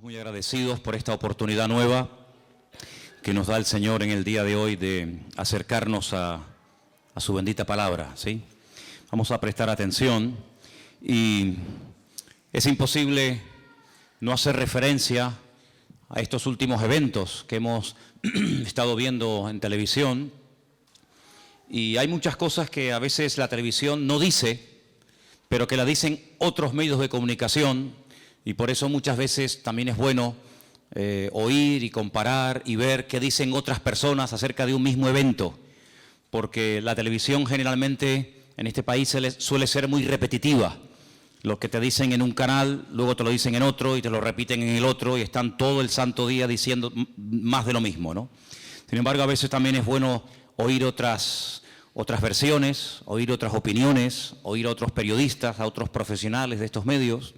muy agradecidos por esta oportunidad nueva que nos da el Señor en el día de hoy de acercarnos a su bendita palabra, ¿sí? Vamos a prestar atención y es imposible no hacer referencia a estos últimos eventos que hemos estado viendo en televisión, y hay muchas cosas que a veces la televisión no dice, pero que la dicen otros medios de comunicación, y por eso muchas veces también es bueno oír y comparar y ver qué dicen otras personas acerca de un mismo evento, porque la televisión generalmente en este país suele ser muy repetitiva. Lo que te dicen en un canal, luego te lo dicen en otro y te lo repiten en el otro y están todo el santo día diciendo más de lo mismo, ¿no? Sin embargo, a veces también es bueno oír otras versiones, oír otras opiniones, oír a otros periodistas, a otros profesionales de estos medios.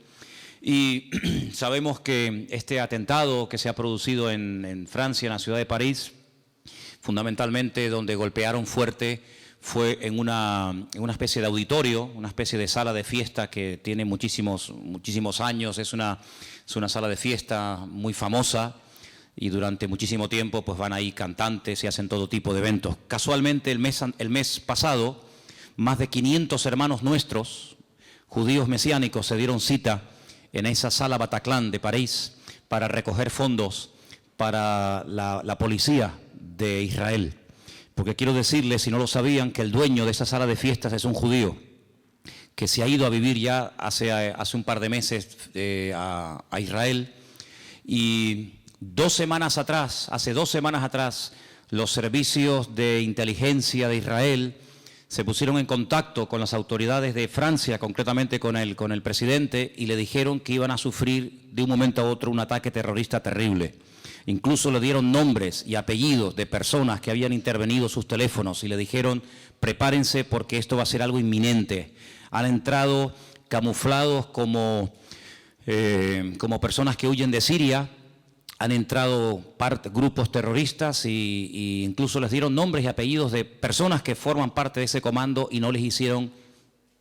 Y sabemos que este atentado que se ha producido en Francia, en la ciudad de París, fundamentalmente donde golpearon fuerte, fue en una especie de auditorio, una especie de sala de fiesta que tiene muchísimos años. Es una sala de fiesta muy famosa y durante muchísimo tiempo pues van ahí cantantes y hacen todo tipo de eventos. Casualmente el mes pasado, más de 500 hermanos nuestros, judíos mesiánicos, se dieron cita en esa sala Bataclan de París para recoger fondos para la policía de Israel. Porque quiero decirles, si no lo sabían, que el dueño de esa sala de fiestas es un judío que se ha ido a vivir ya hace un par de meses a Israel. Y hace 2 semanas atrás, los servicios de inteligencia de Israel se pusieron en contacto con las autoridades de Francia, concretamente con el presidente, y le dijeron que iban a sufrir de un momento a otro un ataque terrorista terrible. Incluso le dieron nombres y apellidos de personas que habían intervenido sus teléfonos y le dijeron: prepárense porque esto va a ser algo inminente. Han entrado camuflados como personas que huyen de Siria. Han entrado grupos terroristas y incluso les dieron nombres y apellidos de personas que forman parte de ese comando y no les hicieron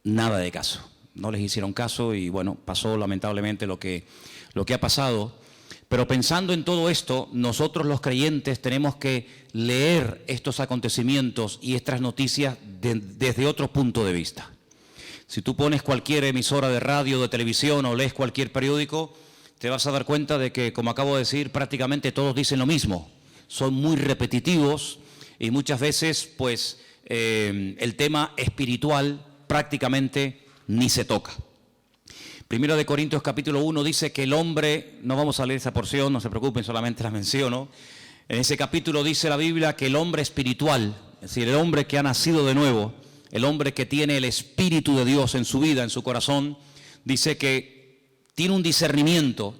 nada de caso. No les hicieron caso y bueno, pasó lamentablemente lo que ha pasado. Pero pensando en todo esto, nosotros los creyentes tenemos que leer estos acontecimientos y estas noticias desde otro punto de vista. Si tú pones cualquier emisora de radio, de televisión o lees cualquier periódico, te vas a dar cuenta de que, como acabo de decir, prácticamente todos dicen lo mismo. Son muy repetitivos y muchas veces pues el tema espiritual prácticamente ni se toca. Primero de Corintios capítulo 1 dice que el hombre, no vamos a leer esa porción, no se preocupen, solamente la menciono. En ese capítulo dice la Biblia que el hombre espiritual, es decir, el hombre que ha nacido de nuevo, el hombre que tiene el Espíritu de Dios en su vida, en su corazón, dice que tiene un discernimiento,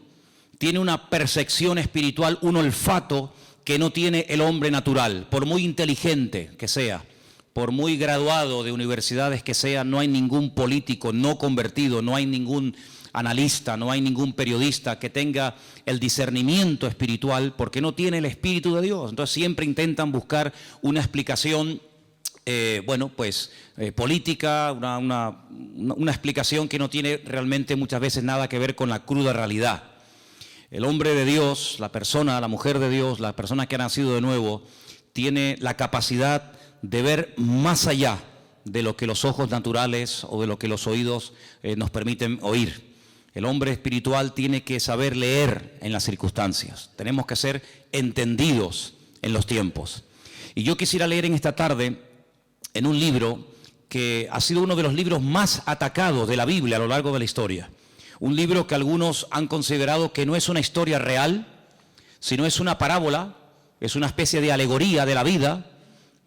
tiene una percepción espiritual, un olfato que no tiene el hombre natural. Por muy inteligente que sea, por muy graduado de universidades que sea, no hay ningún político no convertido, no hay ningún analista, no hay ningún periodista que tenga el discernimiento espiritual porque no tiene el Espíritu de Dios. Entonces siempre intentan buscar una explicación política, una explicación que no tiene realmente muchas veces nada que ver con la cruda realidad. El hombre de Dios, la persona, la mujer de Dios, la persona que ha nacido de nuevo, tiene la capacidad de ver más allá de lo que los ojos naturales o de lo que los oídos nos permiten oír. El hombre espiritual tiene que saber leer en las circunstancias. Tenemos que ser entendidos en los tiempos. Y yo quisiera leer en esta tarde en un libro que ha sido uno de los libros más atacados de la Biblia a lo largo de la historia. Un libro que algunos han considerado que no es una historia real, sino es una parábola, es una especie de alegoría de la vida,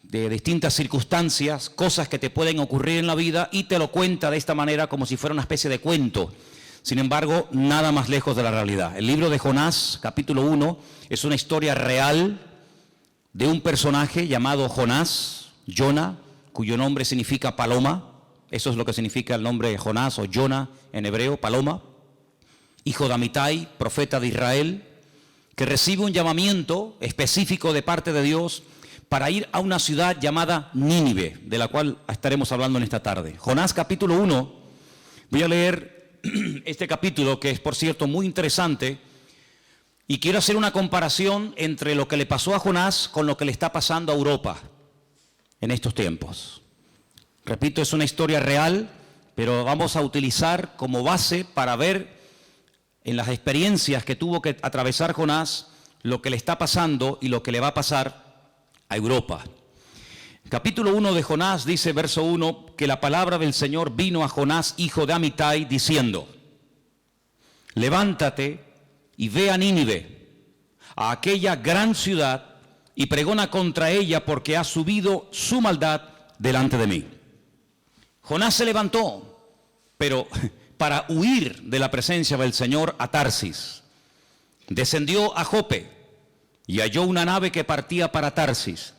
de distintas circunstancias, cosas que te pueden ocurrir en la vida, y te lo cuenta de esta manera como si fuera una especie de cuento. Sin embargo, nada más lejos de la realidad. El libro de Jonás, capítulo 1, es una historia real de un personaje llamado Jonás, Jonah, cuyo nombre significa paloma. Eso es lo que significa el nombre de Jonás o Jonah en hebreo, paloma. Hijo de Amitai, profeta de Israel, que recibe un llamamiento específico de parte de Dios para ir a una ciudad llamada Nínive, de la cual estaremos hablando en esta tarde. Jonás capítulo 1, voy a leer este capítulo que es, por cierto, muy interesante, Y quiero hacer una comparación entre lo que le pasó a Jonás con lo que le está pasando a Europa en estos tiempos. Repito, es una historia real, pero vamos a utilizar como base para ver en las experiencias que tuvo que atravesar Jonás lo que le está pasando y lo que le va a pasar a Europa. Capítulo 1 de Jonás dice, verso 1, que la palabra del Señor vino a Jonás, hijo de Amitai, diciendo: levántate y ve a Nínive, a aquella gran ciudad, y pregona contra ella, porque ha subido su maldad delante de mí. Jonás se levantó, pero para huir de la presencia del Señor, a Tarsis. Descendió a Jope y halló una nave que partía para Tarsis,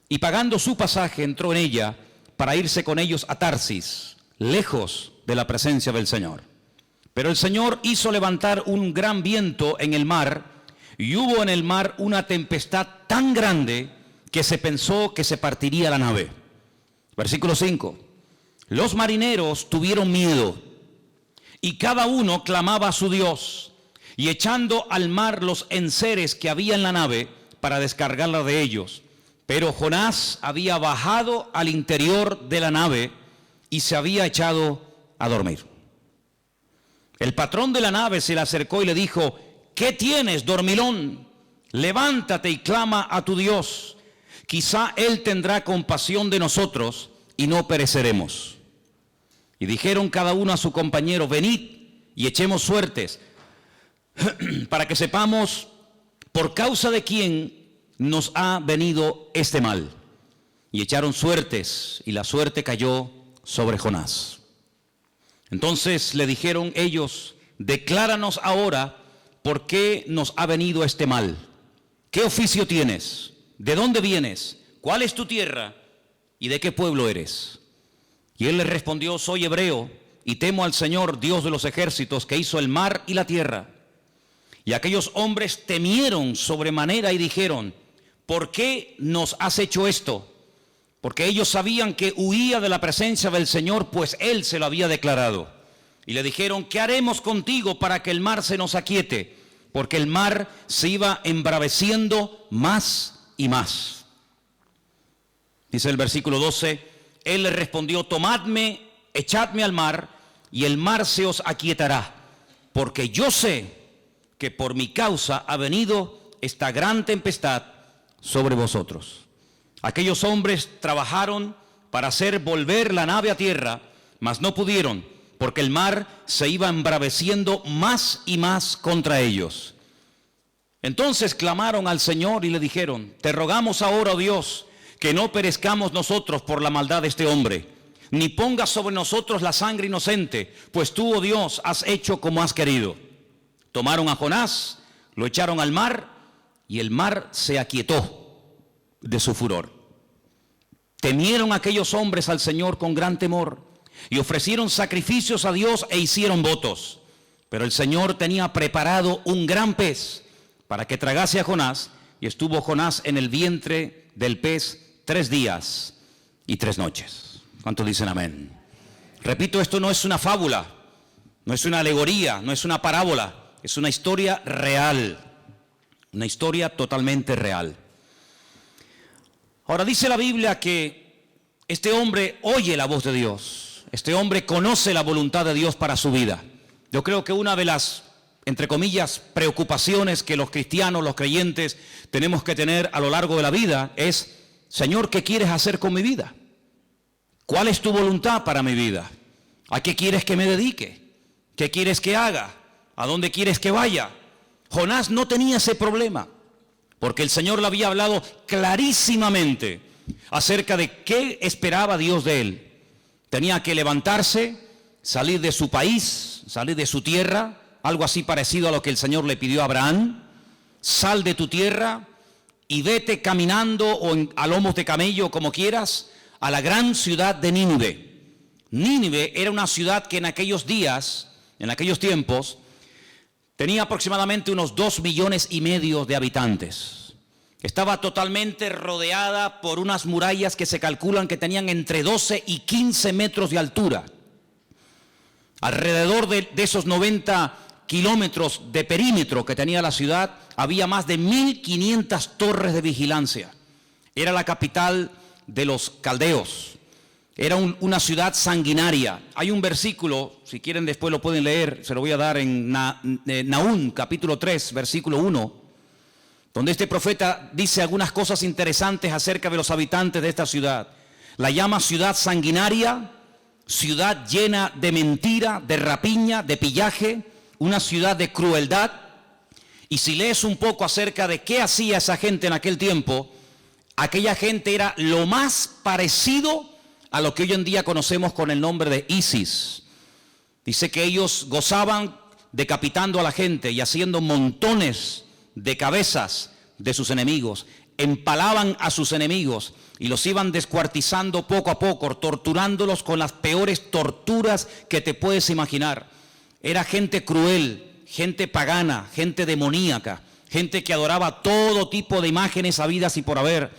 y pagando su pasaje entró en ella para irse con ellos a Tarsis, lejos de la presencia del Señor. Pero el Señor hizo levantar un gran viento en el mar, y hubo en el mar una tempestad tan grande que se pensó que se partiría la nave. Versículo 5. Los marineros tuvieron miedo, y cada uno clamaba a su Dios, y echando al mar los enseres que había en la nave para descargarla de ellos. Pero Jonás había bajado al interior de la nave y se había echado a dormir. El patrón de la nave se le acercó y le dijo: ¿qué tienes, dormilón? Levántate y clama a tu Dios. Quizá Él tendrá compasión de nosotros y no pereceremos. Y dijeron cada uno a su compañero: venid y echemos suertes, para que sepamos por causa de quién nos ha venido este mal. Y echaron suertes, y la suerte cayó sobre Jonás. Entonces le dijeron ellos: decláranos ahora por qué nos ha venido este mal. ¿Qué oficio tienes? ¿De dónde vienes? ¿Cuál es tu tierra? ¿Y de qué pueblo eres? Y él les respondió: soy hebreo, y temo al Señor, Dios de los ejércitos, que hizo el mar y la tierra. Y aquellos hombres temieron sobremanera y dijeron: ¿por qué nos has hecho esto? Porque ellos sabían que huía de la presencia del Señor, pues Él se lo había declarado. Y le dijeron: ¿qué haremos contigo para que el mar se nos aquiete? Porque el mar se iba embraveciendo más y más. Dice el versículo 12, Él le respondió: tomadme, echadme al mar, y el mar se os aquietará, porque yo sé que por mi causa ha venido esta gran tempestad sobre vosotros. Aquellos hombres trabajaron para hacer volver la nave a tierra, mas no pudieron, porque el mar se iba embraveciendo más y más contra ellos. Entonces clamaron al Señor y le dijeron: te rogamos ahora, oh Dios, que no perezcamos nosotros por la maldad de este hombre, ni pongas sobre nosotros la sangre inocente, pues tú, oh Dios, has hecho como has querido. Tomaron a Jonás, lo echaron al mar, y el mar se aquietó de su furor. Temieron aquellos hombres al Señor con gran temor, y ofrecieron sacrificios a Dios e hicieron votos. Pero el Señor tenía preparado un gran pez para que tragase a Jonás, y estuvo Jonás en el vientre del pez 3 días y 3 noches. ¿Cuántos dicen amén? Repito, esto no es una fábula, no es una alegoría, no es una parábola, es una historia real. Una historia totalmente real. Ahora dice la Biblia que este hombre oye la voz de Dios. Este hombre conoce la voluntad de Dios para su vida. Yo creo que una de las, entre comillas, preocupaciones que los cristianos, los creyentes, tenemos que tener a lo largo de la vida es: Señor, ¿qué quieres hacer con mi vida? ¿Cuál es tu voluntad para mi vida? ¿A qué quieres que me dedique? ¿Qué quieres que haga? ¿A dónde quieres que vaya? Jonás no tenía ese problema, porque el Señor le había hablado clarísimamente acerca de qué esperaba Dios de él. Tenía que levantarse, salir de su país, salir de su tierra, algo así parecido a lo que el Señor le pidió a Abraham. Sal de tu tierra y vete caminando o a lomos de camello, como quieras, a la gran ciudad de Nínive. Nínive era una ciudad que en aquellos días, en aquellos tiempos, tenía aproximadamente unos 2,5 millones de habitantes. Estaba totalmente rodeada por unas murallas que se calculan que tenían entre 12 y 15 metros de altura. Alrededor de esos 90 kilómetros de perímetro que tenía la ciudad, había más de 1500 torres de vigilancia. Era la capital de los caldeos. Era una ciudad sanguinaria. Hay un versículo, si quieren después lo pueden leer, se lo voy a dar en Nahum, capítulo 3, versículo 1, donde este profeta dice algunas cosas interesantes acerca de los habitantes de esta ciudad. La llama ciudad sanguinaria, ciudad llena de mentira, de rapiña, de pillaje, una ciudad de crueldad. Y si lees un poco acerca de qué hacía esa gente en aquel tiempo, aquella gente era lo más parecido a lo que hoy en día conocemos con el nombre de ISIS. Dice que ellos gozaban decapitando a la gente y haciendo montones de cabezas de sus enemigos. Empalaban a sus enemigos y los iban descuartizando poco a poco, torturándolos con las peores torturas que te puedes imaginar. Era gente cruel, gente pagana, gente demoníaca, gente que adoraba todo tipo de imágenes habidas y por haber.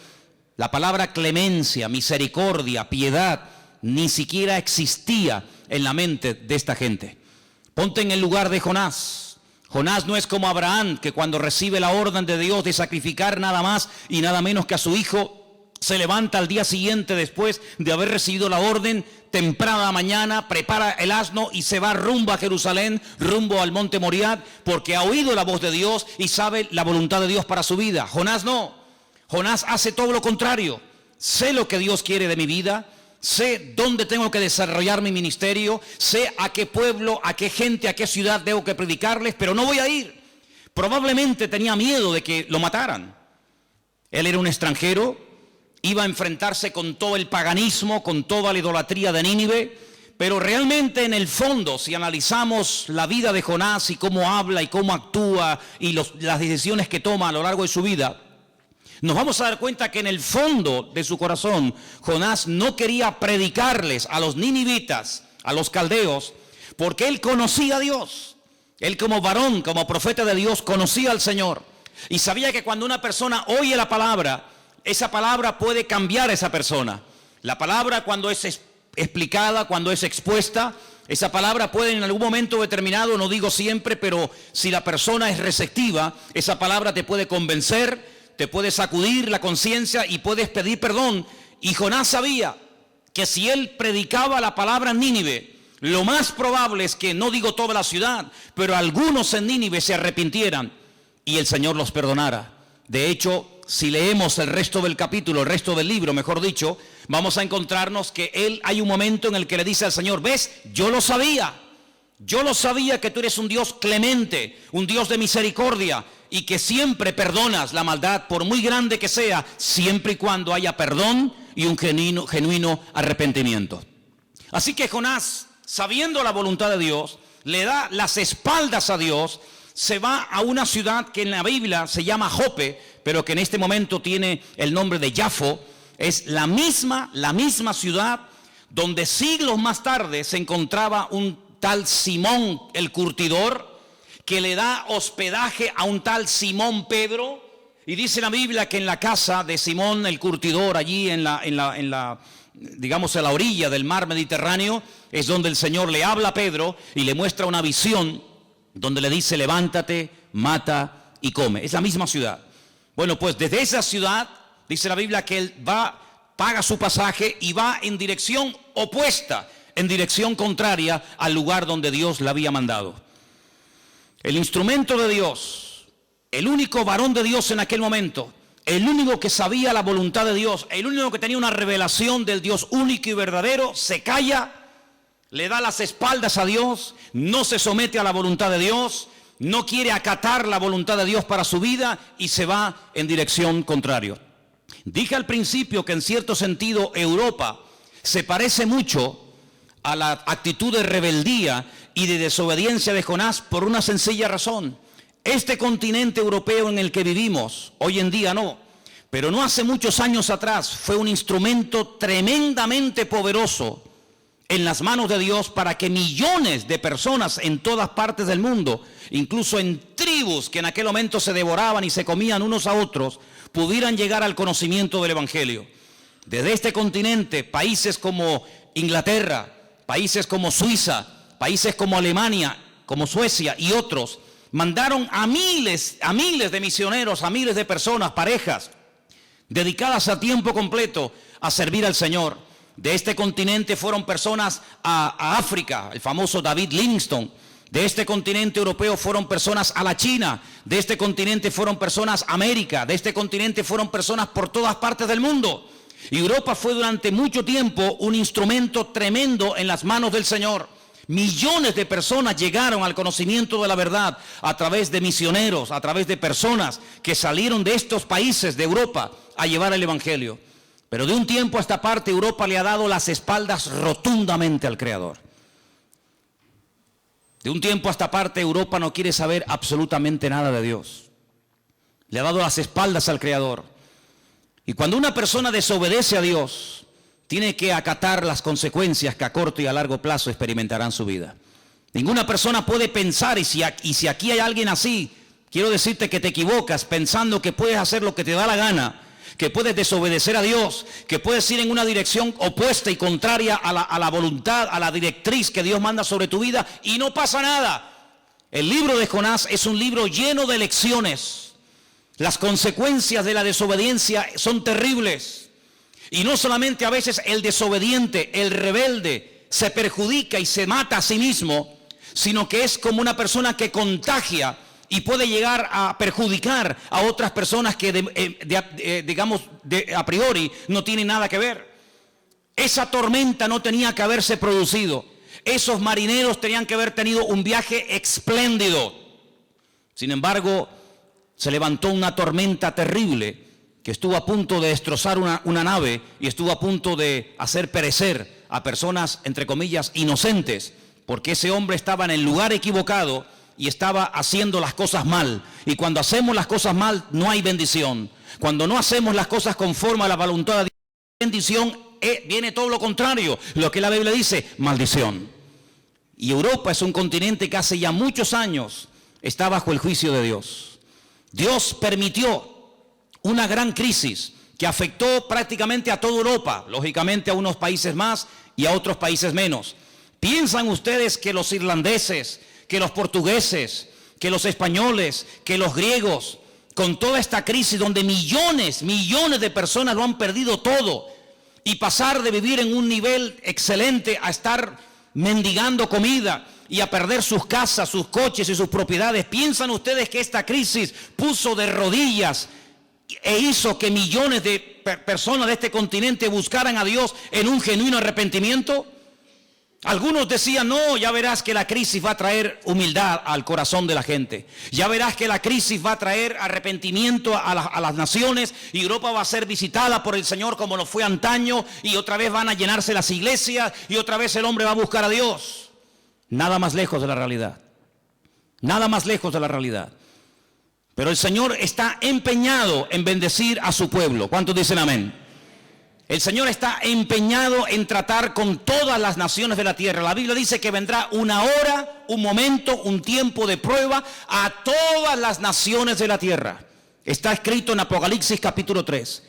La palabra clemencia, misericordia, piedad, ni siquiera existía en la mente de esta gente. Ponte en el lugar de Jonás. Jonás no es como Abraham, que cuando recibe la orden de Dios de sacrificar nada más y nada menos que a su hijo, se levanta al día siguiente después de haber recibido la orden, temprana mañana, prepara el asno y se va rumbo a Jerusalén, rumbo al monte Moriah, porque ha oído la voz de Dios y sabe la voluntad de Dios para su vida. Jonás no. Jonás hace todo lo contrario. Sé lo que Dios quiere de mi vida, sé dónde tengo que desarrollar mi ministerio, sé a qué pueblo, a qué gente, a qué ciudad tengo que predicarles, pero no voy a ir. Probablemente tenía miedo de que lo mataran. Él era un extranjero, iba a enfrentarse con todo el paganismo, con toda la idolatría de Nínive, pero realmente en el fondo, si analizamos la vida de Jonás y cómo habla y cómo actúa y las decisiones que toma a lo largo de su vida, nos vamos a dar cuenta que en el fondo de su corazón, Jonás no quería predicarles a los ninivitas, a los caldeos, porque él conocía a Dios. Él como varón, como profeta de Dios, conocía al Señor. Y sabía que cuando una persona oye la palabra, esa palabra puede cambiar a esa persona. La palabra cuando es explicada, cuando es expuesta, esa palabra puede en algún momento determinado, no digo siempre, pero si la persona es receptiva, esa palabra te puede convencer, te puede sacudir la conciencia y puedes pedir perdón. Y Jonás sabía que si él predicaba la palabra en Nínive, lo más probable es que, no digo toda la ciudad, pero algunos en Nínive se arrepintieran y el Señor los perdonara. De hecho, si leemos el resto del capítulo, el resto del libro, mejor dicho, vamos a encontrarnos que hay un momento en el que le dice al Señor: ves, yo lo sabía que tú eres un Dios clemente, un Dios de misericordia, y que siempre perdonas la maldad, por muy grande que sea, siempre y cuando haya perdón y un genuino arrepentimiento. Así que Jonás, sabiendo la voluntad de Dios, le da las espaldas a Dios, se va a una ciudad que en la Biblia se llama Jope, pero que en este momento tiene el nombre de Jafo. Es la misma ciudad donde siglos más tarde se encontraba un tal Simón el curtidor, que le da hospedaje a un tal Simón Pedro. Y dice la Biblia que en la casa de Simón el curtidor, allí digamos a la orilla del mar Mediterráneo, es donde el Señor le habla a Pedro y le muestra una visión donde le dice: levántate, mata y come. Es la misma ciudad. Bueno, pues desde esa ciudad dice la Biblia que él paga su pasaje y va en dirección opuesta, en dirección contraria al lugar donde Dios le había mandado. El instrumento de Dios, el único varón de Dios en aquel momento, el único que sabía la voluntad de Dios, el único que tenía una revelación del Dios único y verdadero, se calla, le da las espaldas a Dios, no se somete a la voluntad de Dios, no quiere acatar la voluntad de Dios para su vida y se va en dirección contraria. Dije al principio que en cierto sentido Europa se parece mucho a la actitud de rebeldía y de desobediencia de Jonás por una sencilla razón. Este continente europeo en el que vivimos, hoy en día no, pero no hace muchos años atrás, fue un instrumento tremendamente poderoso en las manos de Dios para que millones de personas en todas partes del mundo, incluso en tribus que en aquel momento se devoraban y se comían unos a otros, pudieran llegar al conocimiento del Evangelio. Desde este continente, países como Inglaterra, países como Suiza, países como Alemania, como Suecia y otros, Mandaron a miles de misioneros, a miles de personas, parejas, dedicadas a tiempo completo a servir al Señor. De este continente fueron personas a África, el famoso David Livingstone. De este continente europeo fueron personas a la China. De este continente fueron personas a América. De este continente fueron personas por todas partes del mundo. Y Europa fue durante mucho tiempo un instrumento tremendo en las manos del Señor. Millones de personas llegaron al conocimiento de la verdad a través de misioneros, a través de personas que salieron de estos países de Europa a llevar el Evangelio. Pero de un tiempo a esta parte Europa le ha dado las espaldas rotundamente al Creador. De un tiempo a esta parte Europa no quiere saber absolutamente nada de Dios. Le ha dado las espaldas al Creador. Y cuando una persona desobedece a Dios, tiene que acatar las consecuencias que a corto y a largo plazo experimentará en su vida. Ninguna persona puede pensar, y si aquí hay alguien así, quiero decirte que te equivocas pensando que puedes hacer lo que te da la gana, que puedes desobedecer a Dios, que puedes ir en una dirección opuesta y contraria a la voluntad, a la directriz que Dios manda sobre tu vida, y no pasa nada. El libro de Jonás es un libro lleno de lecciones. Las consecuencias de la desobediencia son terribles. Y no solamente a veces el desobediente, el rebelde, se perjudica y se mata a sí mismo, sino que es como una persona que contagia y puede llegar a perjudicar a otras personas que a priori no tienen nada que ver. Esa tormenta no tenía que haberse producido. Esos marineros tenían que haber tenido un viaje espléndido. Sin embargo, se levantó una tormenta terrible que estuvo a punto de destrozar una nave y estuvo a punto de hacer perecer a personas, entre comillas, inocentes, porque ese hombre estaba en el lugar equivocado y estaba haciendo las cosas mal. Y cuando hacemos las cosas mal, no hay bendición. Cuando no hacemos las cosas conforme a la voluntad de Dios, bendición, viene todo lo contrario. Lo que la Biblia dice, maldición. Y Europa es un continente que hace ya muchos años está bajo el juicio de Dios. Dios permitió una gran crisis que afectó prácticamente a toda Europa, lógicamente a unos países más y a otros países menos. ¿Piensan ustedes que los irlandeses, que los portugueses, que los españoles, que los griegos, con toda esta crisis donde millones de personas lo han perdido todo y pasar de vivir en un nivel excelente a estar mendigando comida y a perder sus casas, sus coches y sus propiedades? ¿Piensan ustedes que esta crisis puso de rodillas e hizo que millones de personas de este continente buscaran a Dios en un genuino arrepentimiento? Algunos decían, no, ya verás que la crisis va a traer humildad al corazón de la gente. Ya verás que la crisis va a traer arrepentimiento a las naciones y Europa va a ser visitada por el Señor como lo fue antaño y otra vez van a llenarse las iglesias y otra vez el hombre va a buscar a Dios. Nada más lejos de la realidad. Nada más lejos de la realidad. Pero el Señor está empeñado en bendecir a su pueblo. ¿Cuántos dicen amén? El Señor está empeñado en tratar con todas las naciones de la tierra. La Biblia dice que vendrá una hora, un momento, un tiempo de prueba a todas las naciones de la tierra. Está escrito en Apocalipsis capítulo 3.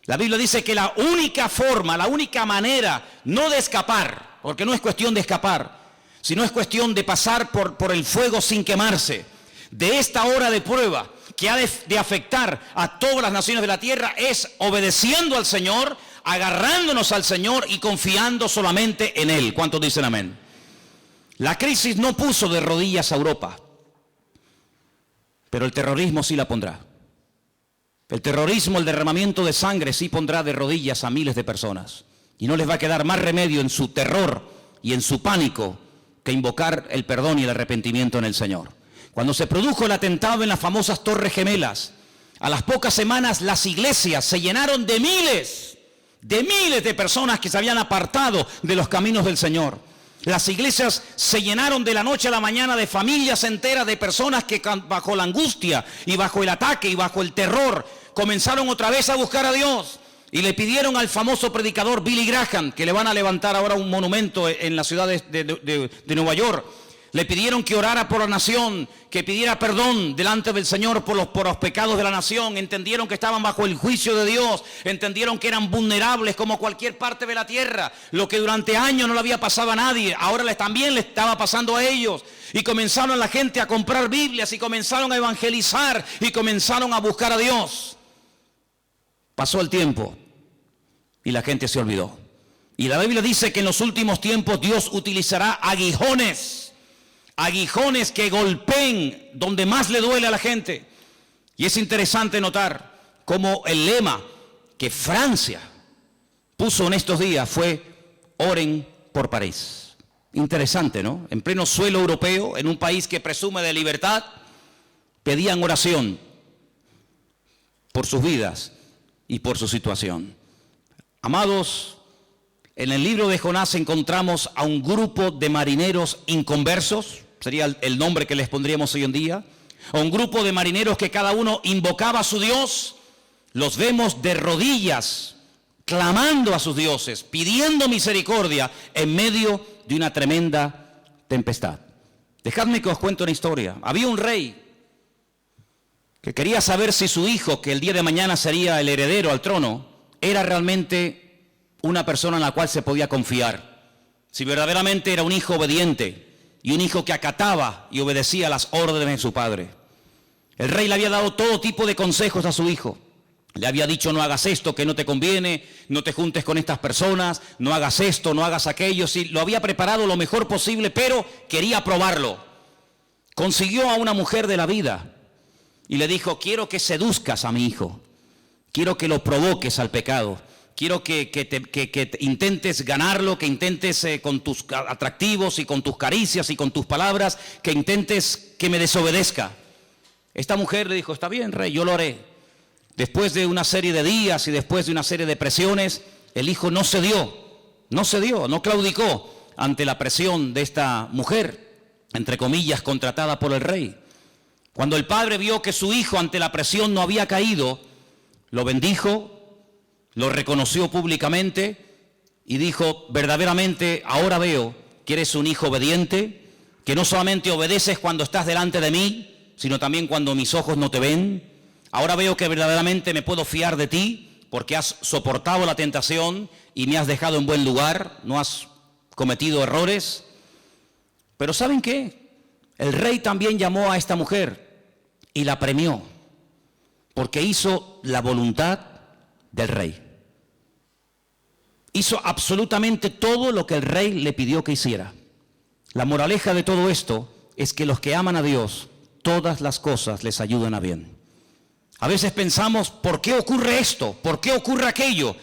La Biblia dice que la única forma, la única manera, no de escapar, porque no es cuestión de escapar, sino es cuestión de pasar por el fuego sin quemarse, de esta hora de prueba que ha de afectar a todas las naciones de la tierra, es obedeciendo al Señor, agarrándonos al Señor y confiando solamente en Él. ¿Cuántos dicen amén? La crisis no puso de rodillas a Europa, pero el terrorismo sí la pondrá. El terrorismo, el derramamiento de sangre sí pondrá de rodillas a miles de personas. Y no les va a quedar más remedio en su terror y en su pánico que invocar el perdón y el arrepentimiento en el Señor. Cuando se produjo el atentado en las famosas Torres Gemelas, a las pocas semanas las iglesias se llenaron de miles de personas que se habían apartado de los caminos del Señor. Las iglesias se llenaron de la noche a la mañana de familias enteras de personas que bajo la angustia y bajo el ataque y bajo el terror comenzaron otra vez a buscar a Dios. Y le pidieron al famoso predicador Billy Graham, que le van a levantar ahora un monumento en la ciudad de Nueva York, Le pidieron que orara por la nación, que pidiera perdón delante del Señor por los pecados de la nación. Entendieron que estaban bajo el juicio de Dios. Entendieron que eran vulnerables como cualquier parte de la tierra. Lo que durante años no le había pasado a nadie, ahora también le estaba pasando a ellos. Y comenzaron la gente a comprar Biblias y comenzaron a evangelizar y comenzaron a buscar a Dios. Pasó el tiempo y la gente se olvidó. Y la Biblia dice que en los últimos tiempos Dios utilizará aguijones que golpeen donde más le duele a la gente. Y es interesante notar cómo el lema que Francia puso en estos días fue: oren por París. Interesante, ¿no? En pleno suelo europeo, en un país que presume de libertad, pedían oración por sus vidas y por su situación. Amados, en el libro de Jonás encontramos a un grupo de marineros inconversos, sería el nombre que les pondríamos hoy en día, a un grupo de marineros que cada uno invocaba a su Dios. Los vemos de rodillas, clamando a sus dioses, pidiendo misericordia en medio de una tremenda tempestad. Dejadme que os cuente una historia. Había un rey que quería saber si su hijo, que el día de mañana sería el heredero al trono, era realmente una persona en la cual se podía confiar. Si verdaderamente era un hijo obediente y un hijo que acataba y obedecía las órdenes de su padre. El rey le había dado todo tipo de consejos a su hijo. Le había dicho: no hagas esto que no te conviene, no te juntes con estas personas, no hagas esto, no hagas aquello. Sí, lo había preparado lo mejor posible, pero quería probarlo. Consiguió a una mujer de la vida y le dijo: quiero que seduzcas a mi hijo, quiero que lo provoques al pecado. Quiero que intentes ganarlo, que intentes con tus atractivos y con tus caricias y con tus palabras, que intentes que me desobedezca. Esta mujer le dijo: está bien, rey, yo lo haré. Después de una serie de días y después de una serie de presiones, el hijo no cedió, no claudicó ante la presión de esta mujer, entre comillas, contratada por el rey. Cuando el padre vio que su hijo ante la presión no había caído, lo bendijo, lo reconoció públicamente y dijo: verdaderamente ahora veo que eres un hijo obediente, que no solamente obedeces cuando estás delante de mí, sino también cuando mis ojos no te ven. Ahora veo que verdaderamente me puedo fiar de ti, porque has soportado la tentación y me has dejado en buen lugar, no has cometido errores. Pero ¿saben qué? El rey también llamó a esta mujer y la premió, porque hizo la voluntad del rey. Hizo absolutamente todo lo que el rey le pidió que hiciera. La moraleja de todo esto es que los que aman a Dios, todas las cosas les ayudan a bien. A veces pensamos: ¿por qué ocurre esto? ¿Por qué ocurre aquello?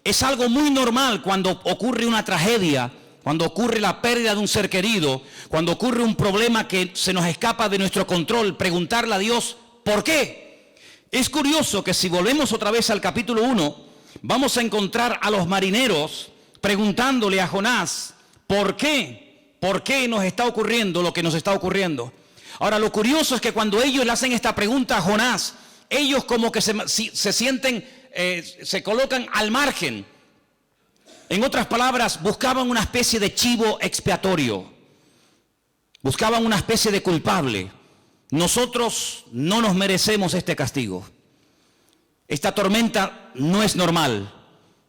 Es algo muy normal cuando ocurre una tragedia, cuando ocurre la pérdida de un ser querido, cuando ocurre un problema que se nos escapa de nuestro control, preguntarle a Dios: ¿por qué? Es curioso que si volvemos otra vez al capítulo 1, vamos a encontrar a los marineros preguntándole a Jonás: ¿por qué? ¿Por qué nos está ocurriendo lo que nos está ocurriendo? Ahora, lo curioso es que cuando ellos le hacen esta pregunta a Jonás, ellos como que se sienten, se colocan al margen. En otras palabras, buscaban una especie de chivo expiatorio. Buscaban una especie de culpable. Nosotros no nos merecemos este castigo. Esta tormenta no es normal.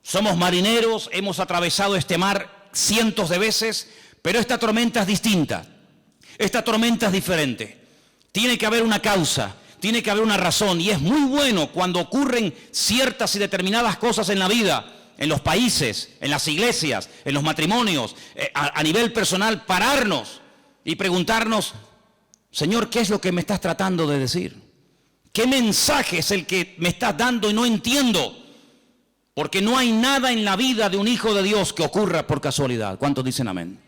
Somos marineros, hemos atravesado este mar cientos de veces, pero esta tormenta es distinta. Esta tormenta es diferente. Tiene que haber una causa, tiene que haber una razón, y es muy bueno cuando ocurren ciertas y determinadas cosas en la vida, en los países, en las iglesias, en los matrimonios, a nivel personal, pararnos y preguntarnos: Señor, ¿qué es lo que me estás tratando de decir? ¿Qué mensaje es el que me estás dando y no entiendo? Porque no hay nada en la vida de un hijo de Dios que ocurra por casualidad. ¿Cuántos dicen amén?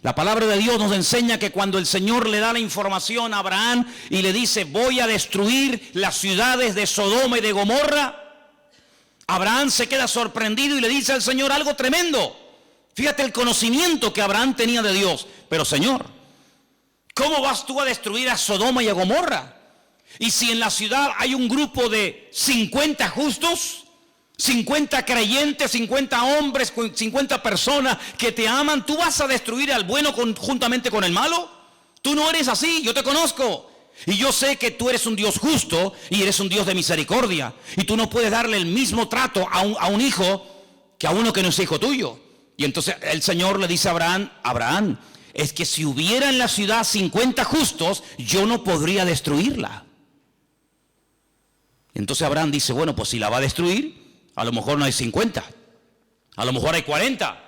La palabra de Dios nos enseña que cuando el Señor le da la información a Abraham y le dice: voy a destruir las ciudades de Sodoma y de Gomorra, Abraham se queda sorprendido y le dice al Señor algo tremendo. Fíjate el conocimiento que Abraham tenía de Dios. Pero Señor, ¿cómo vas tú a destruir a Sodoma y a Gomorra? Y si en la ciudad hay un grupo de 50 justos, 50 creyentes, 50 hombres, 50 personas que te aman, ¿tú vas a destruir al bueno juntamente con el malo? Tú no eres así, yo te conozco. Y yo sé que tú eres un Dios justo y eres un Dios de misericordia. Y tú no puedes darle el mismo trato a un hijo que a uno que no es hijo tuyo. Y entonces el Señor le dice a Abraham, Abraham, es que si hubiera en la ciudad 50 justos, yo no podría destruirla. Entonces Abraham dice, bueno, pues si la va a destruir, a lo mejor no hay 50, a lo mejor hay 40.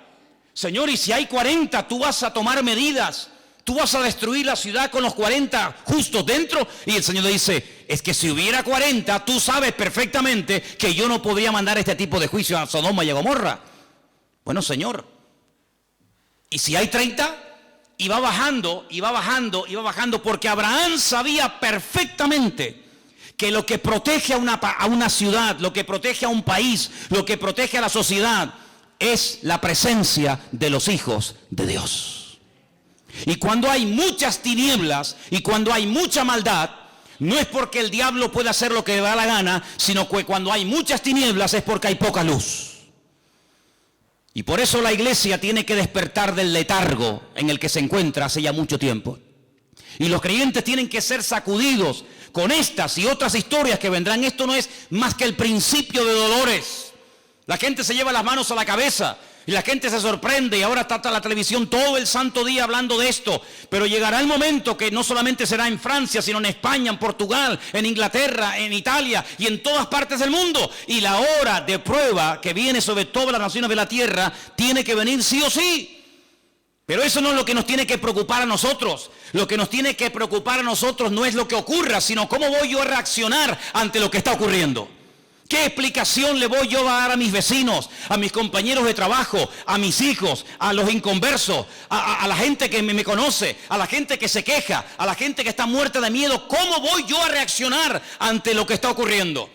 Señor, y si hay 40, tú vas a tomar medidas, tú vas a destruir la ciudad con los 40 justos dentro. Y el Señor le dice, es que si hubiera 40, tú sabes perfectamente que yo no podría mandar este tipo de juicio a Sodoma y a Gomorra. Bueno, Señor, y si hay 30, y va bajando, y va bajando, y va bajando, porque Abraham sabía perfectamente que lo que protege a una ciudad, lo que protege a un país, lo que protege a la sociedad, es la presencia de los hijos de Dios. Y cuando hay muchas tinieblas y cuando hay mucha maldad, no es porque el diablo pueda hacer lo que le da la gana, sino que cuando hay muchas tinieblas es porque hay poca luz. Y por eso la iglesia tiene que despertar del letargo en el que se encuentra hace ya mucho tiempo. Y los creyentes tienen que ser sacudidos con estas y otras historias que vendrán. Esto no es más que el principio de dolores. La gente se lleva las manos a la cabeza y la gente se sorprende, y ahora está la televisión todo el santo día hablando de esto. Pero llegará el momento que no solamente será en Francia, sino en España, en Portugal, en Inglaterra, en Italia y en todas partes del mundo. Y la hora de prueba que viene sobre todas las naciones de la tierra tiene que venir sí o sí. Pero eso no es lo que nos tiene que preocupar a nosotros. Lo que nos tiene que preocupar a nosotros no es lo que ocurra, sino cómo voy yo a reaccionar ante lo que está ocurriendo. ¿Qué explicación le voy yo a dar a mis vecinos, a mis compañeros de trabajo, a mis hijos, a los inconversos, a la gente que me conoce, a la gente que se queja, a la gente que está muerta de miedo? ¿Cómo voy yo a reaccionar ante lo que está ocurriendo?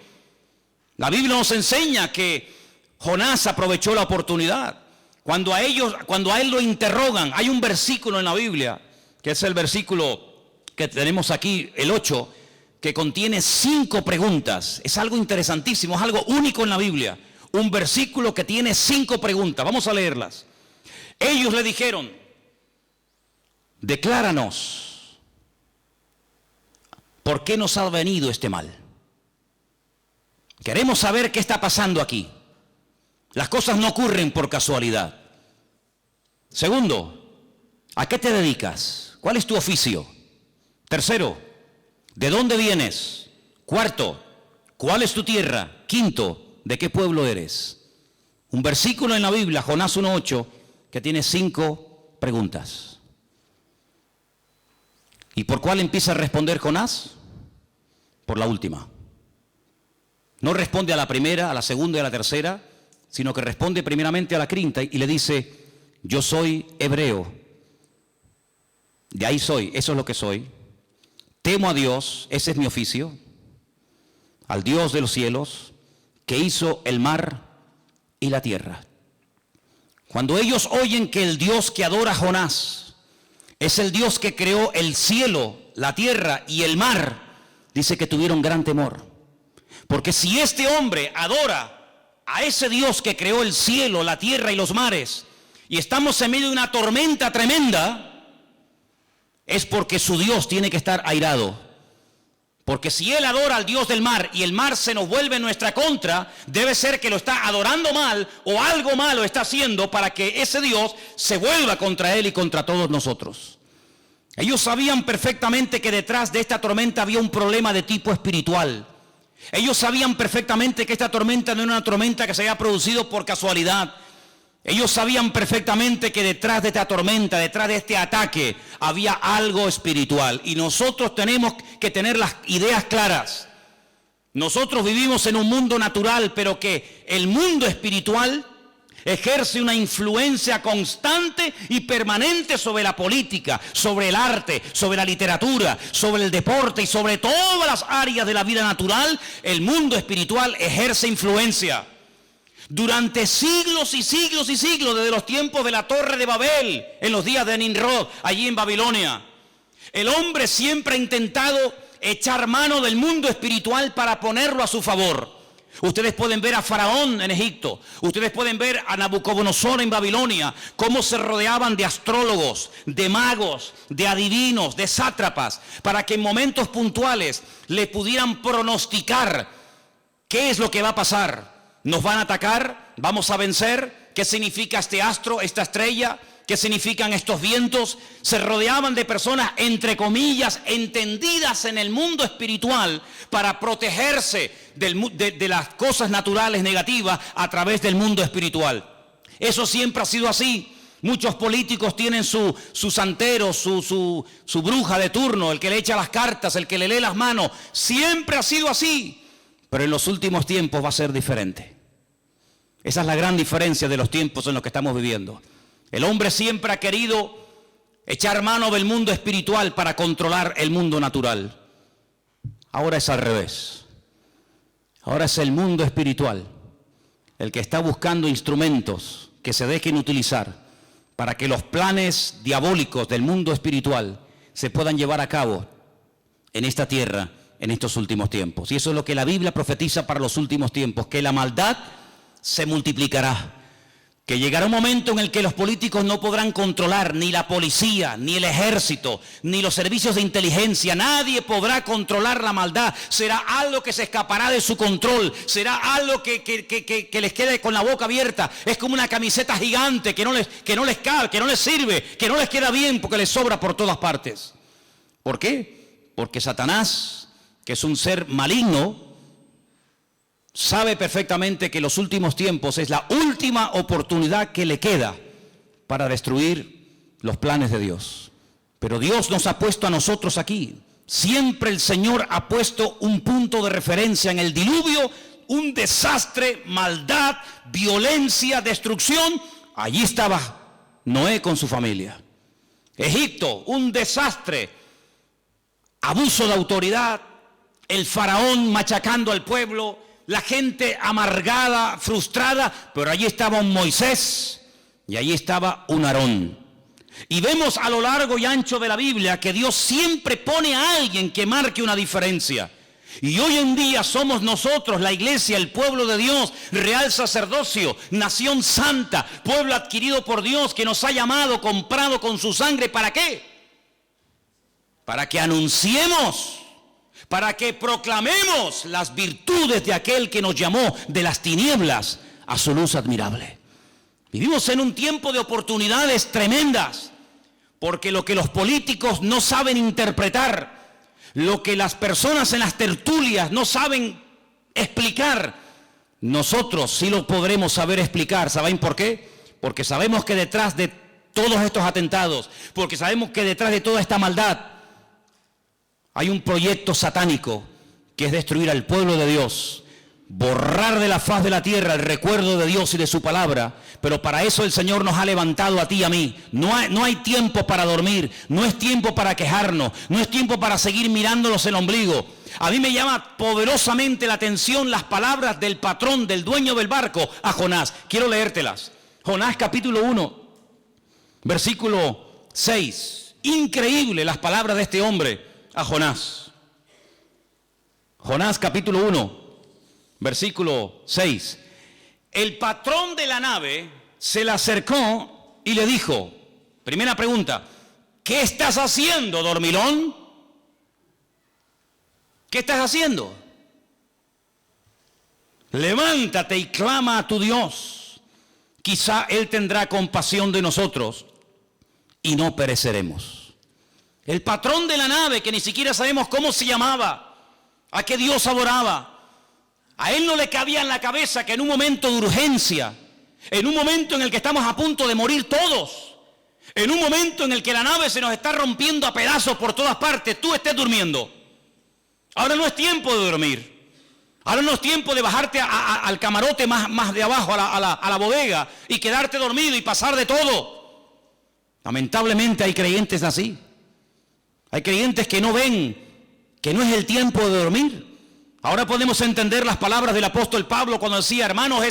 La Biblia nos enseña que Jonás aprovechó la oportunidad. Cuando a él lo interrogan, hay un versículo en la Biblia, que es el versículo que tenemos aquí, el 8, que contiene 5 preguntas. Es algo interesantísimo, es algo único en la Biblia. Un versículo que tiene 5 preguntas. Vamos a leerlas. Ellos le dijeron, decláranos, ¿por qué nos ha venido este mal? Queremos saber qué está pasando aquí. Las cosas no ocurren por casualidad. Segundo, ¿a qué te dedicas? ¿Cuál es tu oficio? Tercero, ¿de dónde vienes? Cuarto, ¿cuál es tu tierra? Quinto, ¿de qué pueblo eres? Un versículo en la Biblia, Jonás 1:8, que tiene 5 preguntas. ¿Y por cuál empieza a responder Jonás? Por la última. No responde a la primera, a la segunda y a la tercera, sino que responde primeramente a la quinta y le dice, yo soy hebreo, de ahí soy, eso es lo que soy, temo a Dios, ese es mi oficio, al Dios de los cielos, que hizo el mar y la tierra. Cuando ellos oyen que el Dios que adora a Jonás es el Dios que creó el cielo, la tierra y el mar, dice que tuvieron gran temor. Porque si este hombre adora a ese Dios que creó el cielo, la tierra y los mares, y estamos en medio de una tormenta tremenda, es porque su Dios tiene que estar airado. Porque si él adora al Dios del mar y el mar se nos vuelve en nuestra contra, debe ser que lo está adorando mal o algo malo está haciendo para que ese Dios se vuelva contra él y contra todos nosotros. Ellos sabían perfectamente que detrás de esta tormenta había un problema de tipo espiritual. Ellos sabían perfectamente que esta tormenta no era una tormenta que se había producido por casualidad. Ellos sabían perfectamente que detrás de esta tormenta, detrás de este ataque, había algo espiritual. Y nosotros tenemos que tener las ideas claras. Nosotros vivimos en un mundo natural, pero que el mundo espiritual ejerce una influencia constante y permanente sobre la política, sobre el arte, sobre la literatura, sobre el deporte y sobre todas las áreas de la vida natural. El mundo espiritual ejerce influencia. Durante siglos y siglos y siglos, desde los tiempos de la Torre de Babel, en los días de Nimrod, allí en Babilonia, el hombre siempre ha intentado echar mano del mundo espiritual para ponerlo a su favor. Ustedes pueden ver a Faraón en Egipto. Ustedes pueden ver a Nabucodonosor en Babilonia. Cómo se rodeaban de astrólogos, de magos, de adivinos, de sátrapas, para que en momentos puntuales le pudieran pronosticar qué es lo que va a pasar. ¿Nos van a atacar? ¿Vamos a vencer? ¿Qué significa este astro, esta estrella? ¿Qué significan estos vientos? Se rodeaban de personas, entre comillas, entendidas en el mundo espiritual para protegerse de las cosas naturales negativas a través del mundo espiritual. Eso siempre ha sido así. Muchos políticos tienen su santero, su bruja de turno, el que le echa las cartas, el que le lee las manos. Siempre ha sido así. Pero en los últimos tiempos va a ser diferente. Esa es la gran diferencia de los tiempos en los que estamos viviendo. El hombre siempre ha querido echar mano del mundo espiritual para controlar el mundo natural. Ahora es al revés. Ahora es el mundo espiritual el que está buscando instrumentos que se dejen utilizar para que los planes diabólicos del mundo espiritual se puedan llevar a cabo en esta tierra en estos últimos tiempos. Y eso es lo que la Biblia profetiza para los últimos tiempos, que la maldad se multiplicará. Que llegará un momento en el que los políticos no podrán controlar ni la policía, ni el ejército, ni los servicios de inteligencia. Nadie podrá controlar la maldad. Será algo que se escapará de su control. Será algo que les quede con la boca abierta. Es como una camiseta gigante que no les cabe, que no les sirve, que no les queda bien porque les sobra por todas partes. ¿Por qué? Porque Satanás, que es un ser maligno, sabe perfectamente que los últimos tiempos es la última oportunidad que le queda para destruir los planes de Dios. Pero Dios nos ha puesto a nosotros aquí. Siempre el Señor ha puesto un punto de referencia en el diluvio, un desastre, maldad, violencia, destrucción. Allí estaba Noé con su familia. Egipto, un desastre, abuso de autoridad, el faraón machacando al pueblo, la gente amargada, frustrada, pero allí estaba un Moisés y allí estaba un Aarón. Y vemos a lo largo y ancho de la Biblia que Dios siempre pone a alguien que marque una diferencia. Y hoy en día somos nosotros, la iglesia, el pueblo de Dios, real sacerdocio, nación santa, pueblo adquirido por Dios que nos ha llamado, comprado con su sangre. ¿Para qué? Para que anunciemos, para que proclamemos las virtudes de aquel que nos llamó de las tinieblas a su luz admirable. Vivimos en un tiempo de oportunidades tremendas, porque lo que los políticos no saben interpretar, lo que las personas en las tertulias no saben explicar, nosotros sí lo podremos saber explicar. ¿Saben por qué? Porque sabemos que detrás de todos estos atentados, porque sabemos que detrás de toda esta maldad, hay un proyecto satánico que es destruir al pueblo de Dios, borrar de la faz de la tierra el recuerdo de Dios y de su palabra. Pero para eso el Señor nos ha levantado a ti y a mí. No hay tiempo para dormir, no es tiempo para quejarnos, no es tiempo para seguir mirándonos el ombligo. A mí me llama poderosamente la atención las palabras del patrón, del dueño del barco, a Jonás. Quiero leértelas. Jonás capítulo 1, versículo 6. Increíble las palabras de este hombre a Jonás. Jonás capítulo 1, versículo 6. El patrón de la nave se le acercó y le dijo, primera pregunta, ¿qué estás haciendo, dormilón? ¿Qué estás haciendo? Levántate y clama a tu Dios. Quizá Él tendrá compasión de nosotros y no pereceremos. El patrón de la nave, que ni siquiera sabemos cómo se llamaba, a qué Dios adoraba, a él no le cabía en la cabeza que en un momento de urgencia, en un momento en el que estamos a punto de morir todos, en un momento en el que la nave se nos está rompiendo a pedazos por todas partes, tú estés durmiendo. Ahora no es tiempo de dormir. Ahora no es tiempo de bajarte al camarote más de abajo, a la bodega, y quedarte dormido y pasar de todo. Lamentablemente hay creyentes así. Hay creyentes que no ven que no es el tiempo de dormir. Ahora podemos entender las palabras del apóstol Pablo cuando decía, hermanos,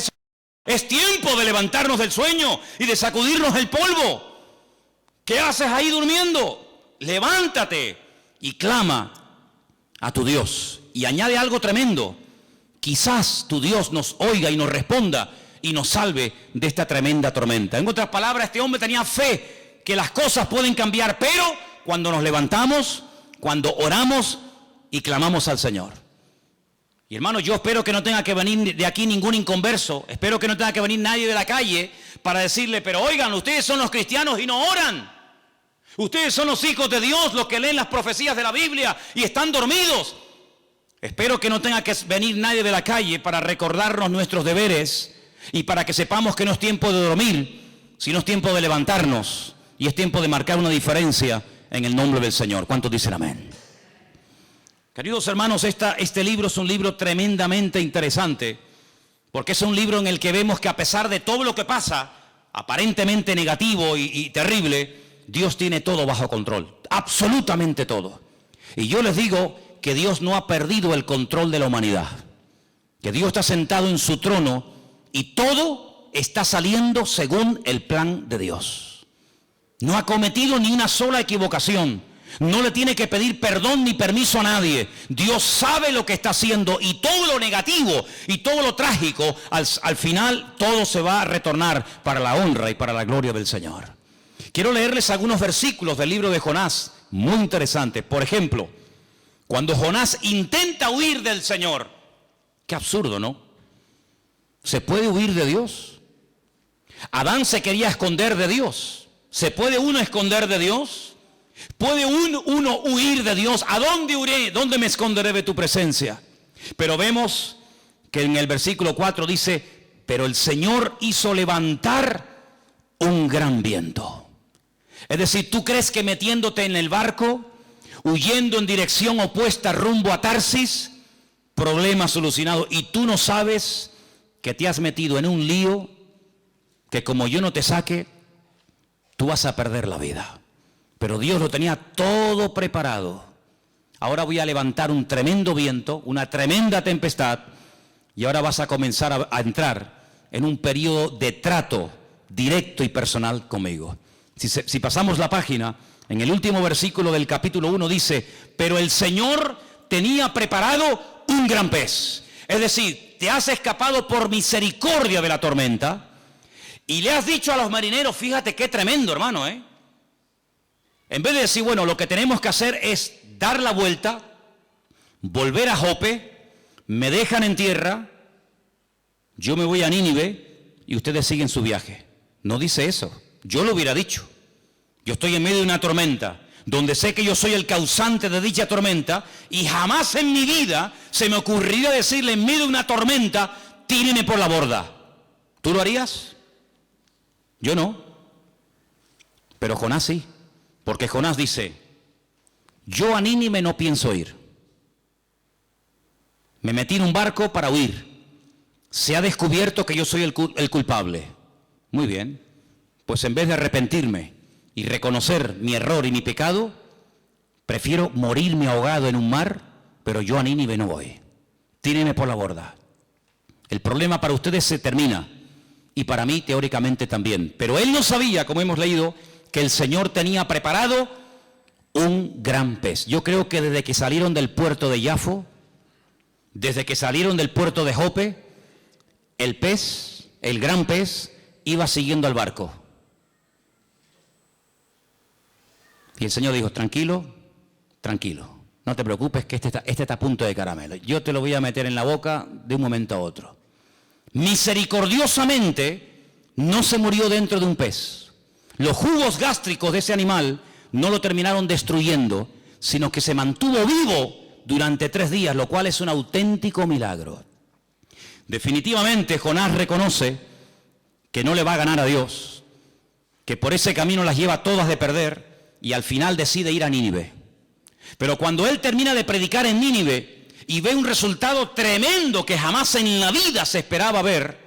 es tiempo de levantarnos del sueño y de sacudirnos el polvo. ¿Qué haces ahí durmiendo? Levántate y clama a tu Dios. Y añade algo tremendo. quizás tu Dios nos oiga y nos responda y nos salve de esta tremenda tormenta. En otras palabras, este hombre tenía fe que las cosas pueden cambiar, pero cuando nos levantamos, cuando oramos y clamamos al Señor. Y hermano, yo espero que no tenga que venir de aquí ningún inconverso, espero que no tenga que venir nadie de la calle para decirle, pero oigan, ustedes son los cristianos y no oran. Ustedes son los hijos de Dios, los que leen las profecías de la Biblia y están dormidos. Espero que no tenga que venir nadie de la calle para recordarnos nuestros deberes y para que sepamos que no es tiempo de dormir, sino es tiempo de levantarnos y es tiempo de marcar una diferencia en el nombre del Señor. ¿Cuántos dicen amén? Queridos hermanos, este libro es un libro tremendamente interesante, porque es un libro en el que vemos que a pesar de todo lo que pasa, aparentemente negativo y terrible, Dios tiene todo bajo control, absolutamente todo. Y yo les digo que Dios no ha perdido el control de la humanidad, que Dios está sentado en su trono y todo está saliendo según el plan de Dios. No ha cometido ni una sola equivocación. No le tiene que pedir perdón ni permiso a nadie. Dios sabe lo que está haciendo y todo lo negativo y todo lo trágico, al final todo se va a retornar para la honra y para la gloria del Señor. Quiero leerles algunos versículos del libro de Jonás, muy interesantes. Por ejemplo, cuando Jonás intenta huir del Señor. Qué absurdo, ¿no? ¿Se puede huir de Dios? Adán se quería esconder de Dios. ¿Se puede uno esconder de Dios? ¿Puede uno huir de Dios? ¿A dónde huiré? ¿Dónde me esconderé de tu presencia? Pero vemos que en el versículo 4 dice, pero el Señor hizo levantar un gran viento. Es decir, ¿tú crees que metiéndote en el barco, huyendo en dirección opuesta rumbo a Tarsis, problema solucionado, y tú no sabes que te has metido en un lío que como yo no te saque, tú vas a perder la vida? Pero Dios lo tenía todo preparado. Ahora voy a levantar un tremendo viento, una tremenda tempestad, y ahora vas a comenzar a entrar en un periodo de trato directo y personal conmigo. Si pasamos la página, en el último versículo del capítulo 1 dice, pero el Señor tenía preparado un gran pez. Es decir, te has escapado por misericordia de la tormenta y le has dicho a los marineros, fíjate qué tremendo, hermano, En vez de decir, bueno, lo que tenemos que hacer es dar la vuelta, volver a Jope, me dejan en tierra, yo me voy a Nínive y ustedes siguen su viaje. No dice eso. Yo lo hubiera dicho. Yo estoy en medio de una tormenta, donde sé que yo soy el causante de dicha tormenta, y jamás en mi vida se me ocurriría decirle en medio de una tormenta, tíreme por la borda. ¿Tú lo harías? Yo no. Pero Jonás sí. Porque Jonás dice, yo a Nínive no pienso ir. Me metí en un barco para huir. Se ha descubierto que yo soy el culpable. Muy bien. Pues en vez de arrepentirme y reconocer mi error y mi pecado, prefiero morirme ahogado en un mar, pero yo a Nínive no voy. Tírenme por la borda. El problema para ustedes se termina, y para mí teóricamente también. Pero él no sabía, como hemos leído, que el Señor tenía preparado un gran pez. Yo creo que desde que salieron del puerto de Yafo, desde que salieron del puerto de Jope, el pez, el gran pez, iba siguiendo al barco. Y el Señor dijo, tranquilo, tranquilo, no te preocupes que este está a punto de caramelo. Yo te lo voy a meter en la boca de un momento a otro. Misericordiosamente no se murió dentro de un pez. Los jugos gástricos de ese animal no lo terminaron destruyendo, sino que se mantuvo vivo durante 3 días, lo cual es un auténtico milagro. Definitivamente Jonás reconoce que no le va a ganar a Dios, que por ese camino las lleva todas de perder, y al final decide ir a Nínive. Pero cuando él termina de predicar en Nínive y ve un resultado tremendo que jamás en la vida se esperaba ver,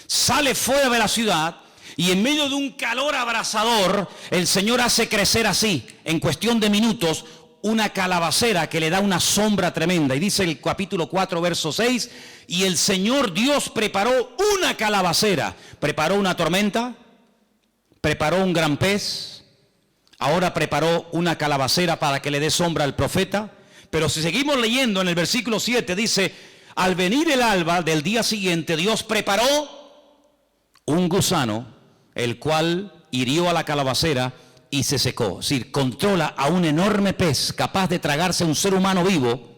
sale fuera de la ciudad y en medio de un calor abrasador, el Señor hace crecer así, en cuestión de minutos, una calabacera que le da una sombra tremenda. Y dice el capítulo 4, verso 6, y el Señor Dios preparó una calabacera, preparó una tormenta, preparó un gran pez, ahora preparó una calabacera para que le dé sombra al profeta. Pero si seguimos leyendo en el versículo 7, dice, al venir el alba del día siguiente, Dios preparó un gusano, el cual hirió a la calabacera y se secó. Es decir, controla a un enorme pez capaz de tragarse a un ser humano vivo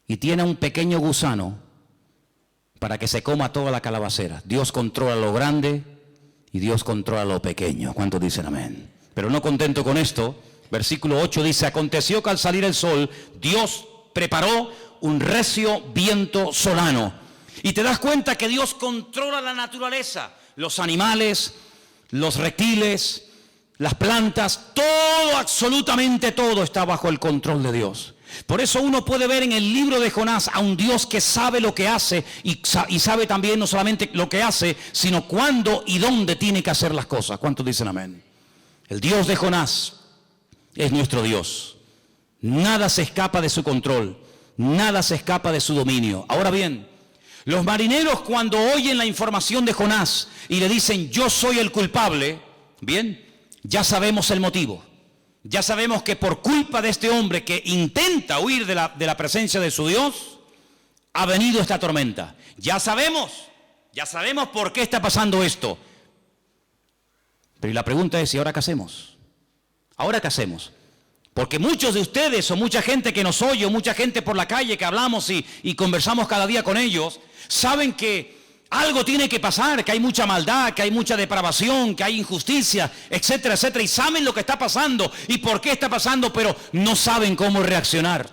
y tiene un pequeño gusano para que se coma toda la calabacera. Dios controla lo grande y Dios controla lo pequeño. ¿Cuántos dicen amén? Pero no contento con esto, versículo 8 dice: aconteció que al salir el sol, Dios preparó un recio viento solano. Y te das cuenta que Dios controla la naturaleza, los animales, los reptiles, las plantas, todo, absolutamente todo está bajo el control de Dios. Por eso uno puede ver en el libro de Jonás a un Dios que sabe lo que hace y sabe también no solamente lo que hace, sino cuándo y dónde tiene que hacer las cosas. ¿Cuántos dicen amén? El Dios de Jonás es nuestro Dios. Nada se escapa de su control, nada se escapa de su dominio. Ahora bien, los marineros cuando oyen la información de Jonás y le dicen yo soy el culpable, bien, ya sabemos el motivo. Ya sabemos que por culpa de este hombre que intenta huir de la presencia de su Dios, ha venido esta tormenta. Ya sabemos por qué está pasando esto. Pero la pregunta es, ¿y ahora qué hacemos? ¿Ahora qué hacemos? Porque muchos de ustedes o mucha gente que nos oye o mucha gente por la calle que hablamos y conversamos cada día con ellos, saben que algo tiene que pasar, que hay mucha maldad, que hay mucha depravación, que hay injusticia, etcétera, etcétera. Y saben lo que está pasando y por qué está pasando, pero no saben cómo reaccionar.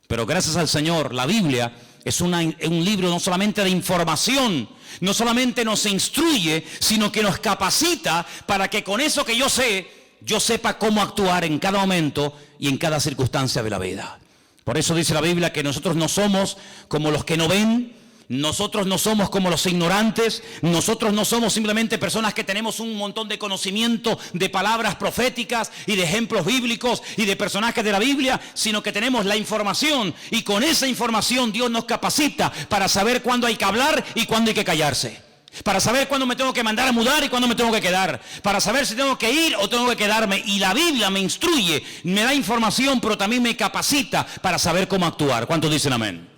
Pero gracias al Señor, la Biblia es un libro no solamente de información, no solamente nos instruye, sino que nos capacita para que con eso que yo sepa cómo actuar en cada momento y en cada circunstancia de la vida. Por eso dice la Biblia que nosotros no somos como los que no ven, nosotros no somos como los ignorantes, nosotros no somos simplemente personas que tenemos un montón de conocimiento de palabras proféticas y de ejemplos bíblicos y de personajes de la Biblia, sino que tenemos la información y con esa información Dios nos capacita para saber cuándo hay que hablar y cuándo hay que callarse. Para saber cuándo me tengo que mandar a mudar y cuándo me tengo que quedar. Para saber si tengo que ir o tengo que quedarme. Y la Biblia me instruye, me da información, pero también me capacita para saber cómo actuar. ¿Cuántos dicen amén?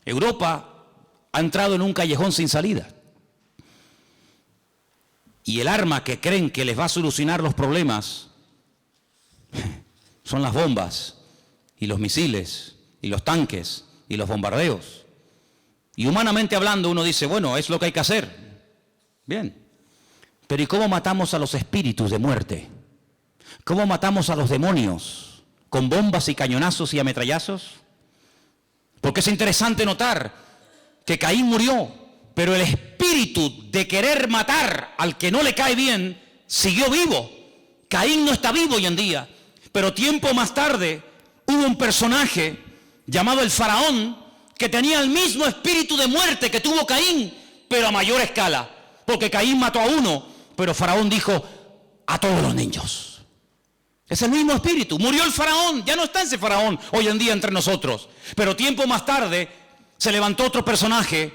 Europa ha entrado en un callejón sin salida. Y el arma que creen que les va a solucionar los problemas son las bombas y los misiles y los tanques y los bombardeos. Y humanamente hablando uno dice, bueno, es lo que hay que hacer. Bien. Pero ¿y cómo matamos a los espíritus de muerte? ¿Cómo matamos a los demonios? ¿Con bombas y cañonazos y ametrallazos? Porque es interesante notar que Caín murió, pero el espíritu de querer matar al que no le cae bien siguió vivo. Caín no está vivo hoy en día, pero tiempo más tarde hubo un personaje llamado el faraón que tenía el mismo espíritu de muerte que tuvo Caín, pero a mayor escala, porque Caín mató a uno, pero faraón dijo a todos los niños. Es el mismo espíritu. Murió el faraón, ya no está ese faraón hoy en día entre nosotros, pero tiempo más tarde se levantó otro personaje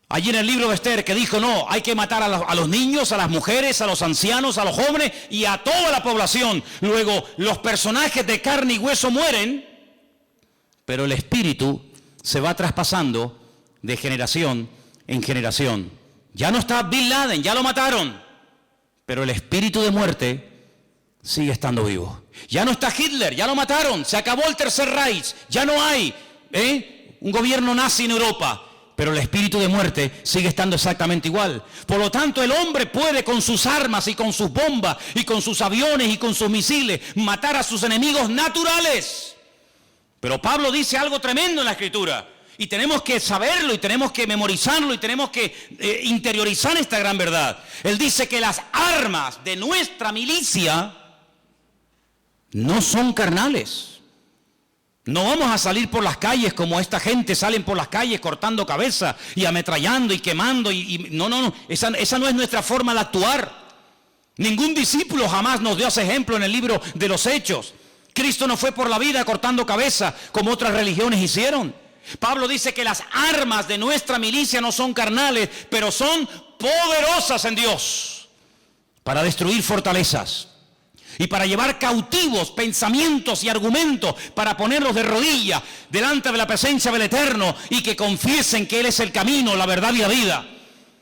allí en el libro de Esther que dijo, no, hay que matar a los niños, a las mujeres, a los ancianos, a los jóvenes y a toda la población. Luego los personajes de carne y hueso mueren, pero el espíritu se va traspasando de generación en generación. Ya no está Bin Laden, ya lo mataron, pero el espíritu de muerte sigue estando vivo. Ya no está Hitler, ya lo mataron, se acabó el Tercer Reich, ya no hay un gobierno nazi en Europa, pero el espíritu de muerte sigue estando exactamente igual. Por lo tanto, el hombre puede con sus armas y con sus bombas y con sus aviones y con sus misiles matar a sus enemigos naturales. Pero Pablo dice algo tremendo en la Escritura y tenemos que saberlo y tenemos que memorizarlo y tenemos que interiorizar esta gran verdad. Él dice que las armas de nuestra milicia no son carnales. No vamos a salir por las calles como esta gente salen por las calles cortando cabeza y ametrallando y quemando. No, esa no es nuestra forma de actuar. Ningún discípulo jamás nos dio ese ejemplo en el libro de los Hechos. Cristo no fue por la vida cortando cabeza como otras religiones hicieron. Pablo dice que las armas de nuestra milicia no son carnales, pero son poderosas en Dios para destruir fortalezas. y para llevar cautivos pensamientos y argumentos, para ponerlos de rodillas delante de la presencia del Eterno y que confiesen que Él es el camino, la verdad y la vida.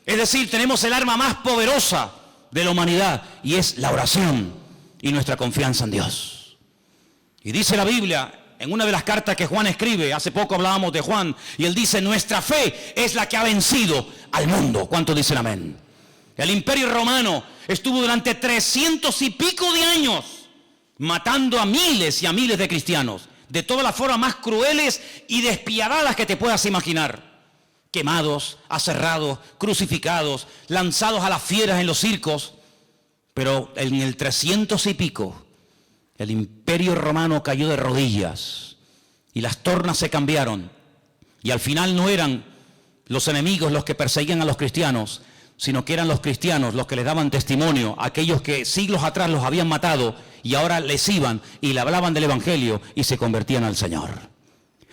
Es decir, tenemos el arma más poderosa de la humanidad y es la oración y nuestra confianza en Dios. Y dice la Biblia en una de las cartas que Juan escribe, hace poco hablábamos de Juan, y él dice: nuestra fe es la que ha vencido al mundo. ¿Cuántos dicen amén? El Imperio Romano estuvo durante 300 y pico de años matando a miles y a miles de cristianos, de todas las formas más crueles y despiadadas que te puedas imaginar. Quemados, aserrados, crucificados, lanzados a las fieras en los circos. Pero en el 300 y pico, el Imperio Romano cayó de rodillas y las tornas se cambiaron. Y al final no eran los enemigos los que perseguían a los cristianos, sino que eran los cristianos los que les daban testimonio a aquellos que siglos atrás los habían matado y ahora les iban y le hablaban del Evangelio y se convertían al Señor.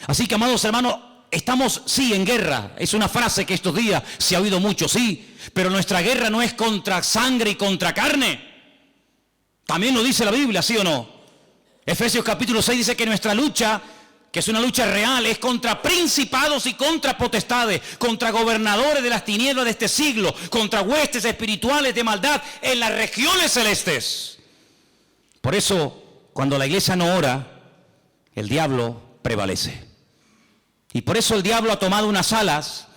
Así que, amados hermanos, estamos, sí, en guerra. Es una frase que estos días se ha oído mucho, sí, pero nuestra guerra no es contra sangre y contra carne. También lo dice la Biblia, ¿sí o no? Efesios capítulo 6 dice que nuestra lucha, que es una lucha real, es contra principados y contra potestades, contra gobernadores de las tinieblas de este siglo, contra huestes espirituales de maldad en las regiones celestes. Por eso, cuando la iglesia no ora, el diablo prevalece. Y por eso el diablo ha tomado unas alas,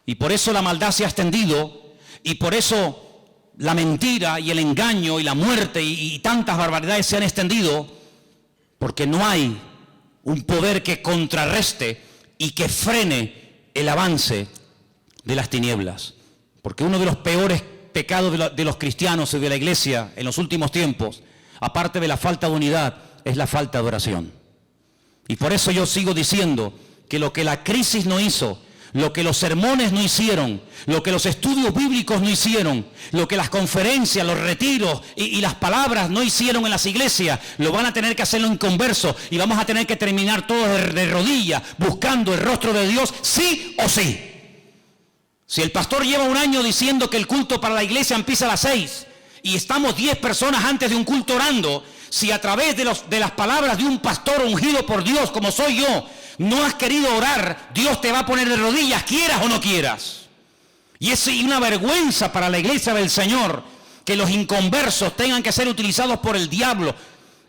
y por eso la maldad se ha extendido, y por eso la mentira y el engaño y la muerte y tantas barbaridades se han extendido, porque no hay un poder que contrarreste y que frene el avance de las tinieblas. Porque uno de los peores pecados de los cristianos y de la iglesia en los últimos tiempos, aparte de la falta de unidad, es la falta de oración. Y por eso yo sigo diciendo que lo que la crisis no hizo, lo que los sermones no hicieron, lo que los estudios bíblicos no hicieron, lo que las conferencias, los retiros y las palabras no hicieron en las iglesias, lo van a tener que hacer los inconversos y vamos a tener que terminar todos de rodillas buscando el rostro de Dios, sí o sí. Si el pastor lleva un año diciendo que el culto para la iglesia empieza a las 6 y estamos 10 personas antes de un culto orando, si a través de las palabras de un pastor ungido por Dios como soy yo, no has querido orar, Dios te va a poner de rodillas, quieras o no quieras. Y es una vergüenza para la iglesia del Señor que los inconversos tengan que ser utilizados por el diablo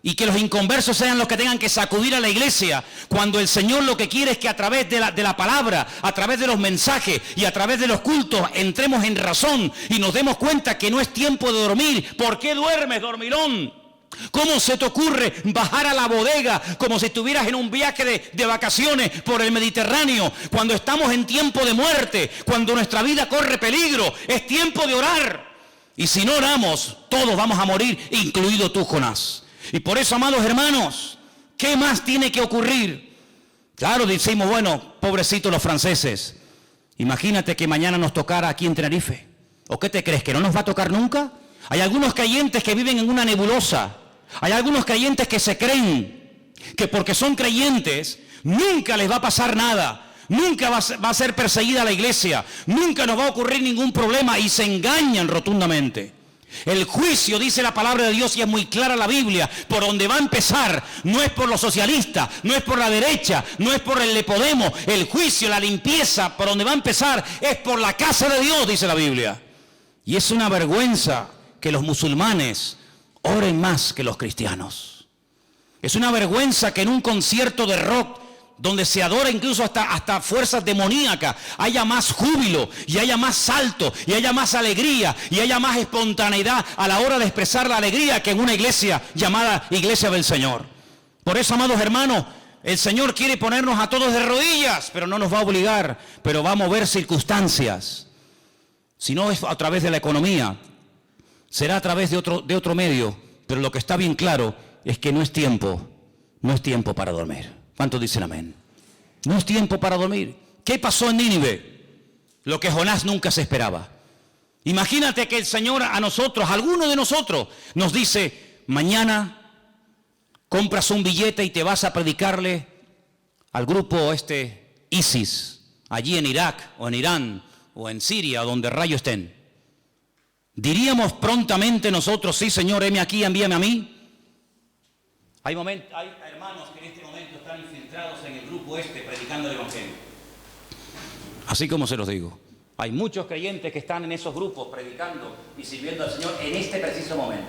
y que los inconversos sean los que tengan que sacudir a la iglesia, cuando el Señor lo que quiere es que a través de la palabra, a través de los mensajes y a través de los cultos entremos en razón y nos demos cuenta que no es tiempo de dormir. ¿Por qué duermes, dormilón? ¿Cómo se te ocurre bajar a la bodega como si estuvieras en un viaje de vacaciones por el Mediterráneo, cuando estamos en tiempo de muerte, cuando nuestra vida corre peligro? Es tiempo de orar. Y si no oramos, todos vamos a morir, incluido tú, Jonás. Y por eso, amados hermanos, ¿qué más tiene que ocurrir? Claro, decimos, bueno, pobrecitos los franceses. Imagínate que mañana nos tocara aquí en Tenerife. ¿O qué te crees, que no nos va a tocar nunca? Hay algunos creyentes que viven en una nebulosa. Hay algunos creyentes que se creen que porque son creyentes nunca les va a pasar nada, nunca va a ser perseguida la iglesia, nunca nos va a ocurrir ningún problema, y se engañan rotundamente. El juicio, dice la palabra de Dios, y es muy clara la Biblia, por donde va a empezar no es por los socialistas, no es por la derecha, no es por el de Podemos. El juicio, la limpieza, por donde va a empezar es por la casa de Dios, dice la Biblia. Y es una vergüenza que los musulmanes oren más que los cristianos. Es una vergüenza que en un concierto de rock, donde se adora incluso hasta fuerzas demoníacas, haya más júbilo y haya más salto y haya más alegría y haya más espontaneidad a la hora de expresar la alegría que en una iglesia llamada Iglesia del Señor. Por eso, amados hermanos, el Señor quiere ponernos a todos de rodillas, pero no nos va a obligar, pero va a mover circunstancias. Si no es a través de la economía, será a través de otro medio, pero lo que está bien claro es que no es tiempo para dormir. ¿Cuántos dicen amén? No es tiempo para dormir. ¿Qué pasó en Nínive? Lo que Jonás nunca se esperaba. Imagínate que el Señor a nosotros, a alguno de nosotros, nos dice, mañana compras un billete y te vas a predicarle al grupo ISIS, allí en Irak o en Irán o en Siria, donde rayos estén. ¿Diríamos prontamente nosotros, sí, Señor, heme aquí, envíame a mí? Hay hermanos que en este momento están infiltrados en el grupo predicando el Evangelio. Así como se los digo. Hay muchos creyentes que están en esos grupos predicando y sirviendo al Señor en este preciso momento.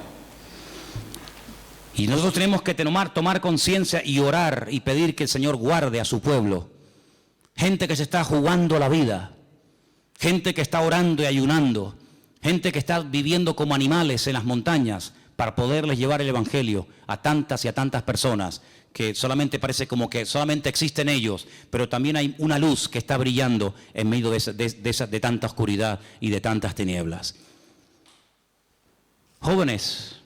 Y nosotros tenemos que tomar conciencia y orar y pedir que el Señor guarde a su pueblo. Gente que se está jugando la vida. Gente que está orando y ayunando. Gente que está viviendo como animales en las montañas para poderles llevar el Evangelio a tantas y a tantas personas que solamente parece como que solamente existen ellos, pero también hay una luz que está brillando en medio de tanta oscuridad y de tantas tinieblas. Jóvenes,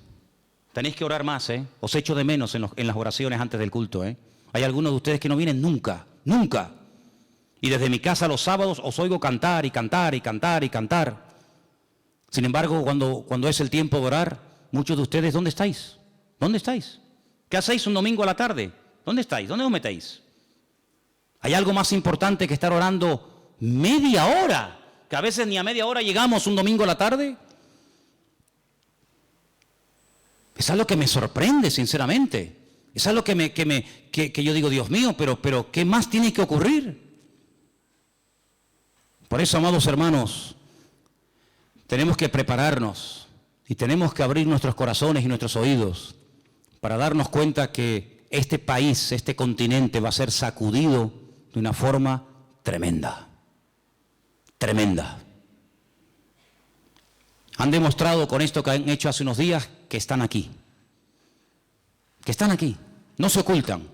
tenéis que orar más, os echo de menos en las oraciones antes del culto. Hay algunos de ustedes que no vienen nunca, nunca. Y desde mi casa los sábados os oigo cantar y cantar y cantar y cantar. Sin embargo, cuando es el tiempo de orar, muchos de ustedes, ¿dónde estáis? ¿Dónde estáis? ¿Qué hacéis un domingo a la tarde? ¿Dónde estáis? ¿Dónde os metéis? ¿Hay algo más importante que estar orando media hora? Que a veces ni a media hora llegamos un domingo a la tarde. Es algo que me sorprende, sinceramente. Es algo que yo digo, Dios mío, pero ¿qué más tiene que ocurrir? Por eso, amados hermanos, tenemos que prepararnos y tenemos que abrir nuestros corazones y nuestros oídos para darnos cuenta que este país, este continente va a ser sacudido de una forma tremenda. Tremenda. Han demostrado con esto que han hecho hace unos días que están aquí. Que están aquí. No se ocultan.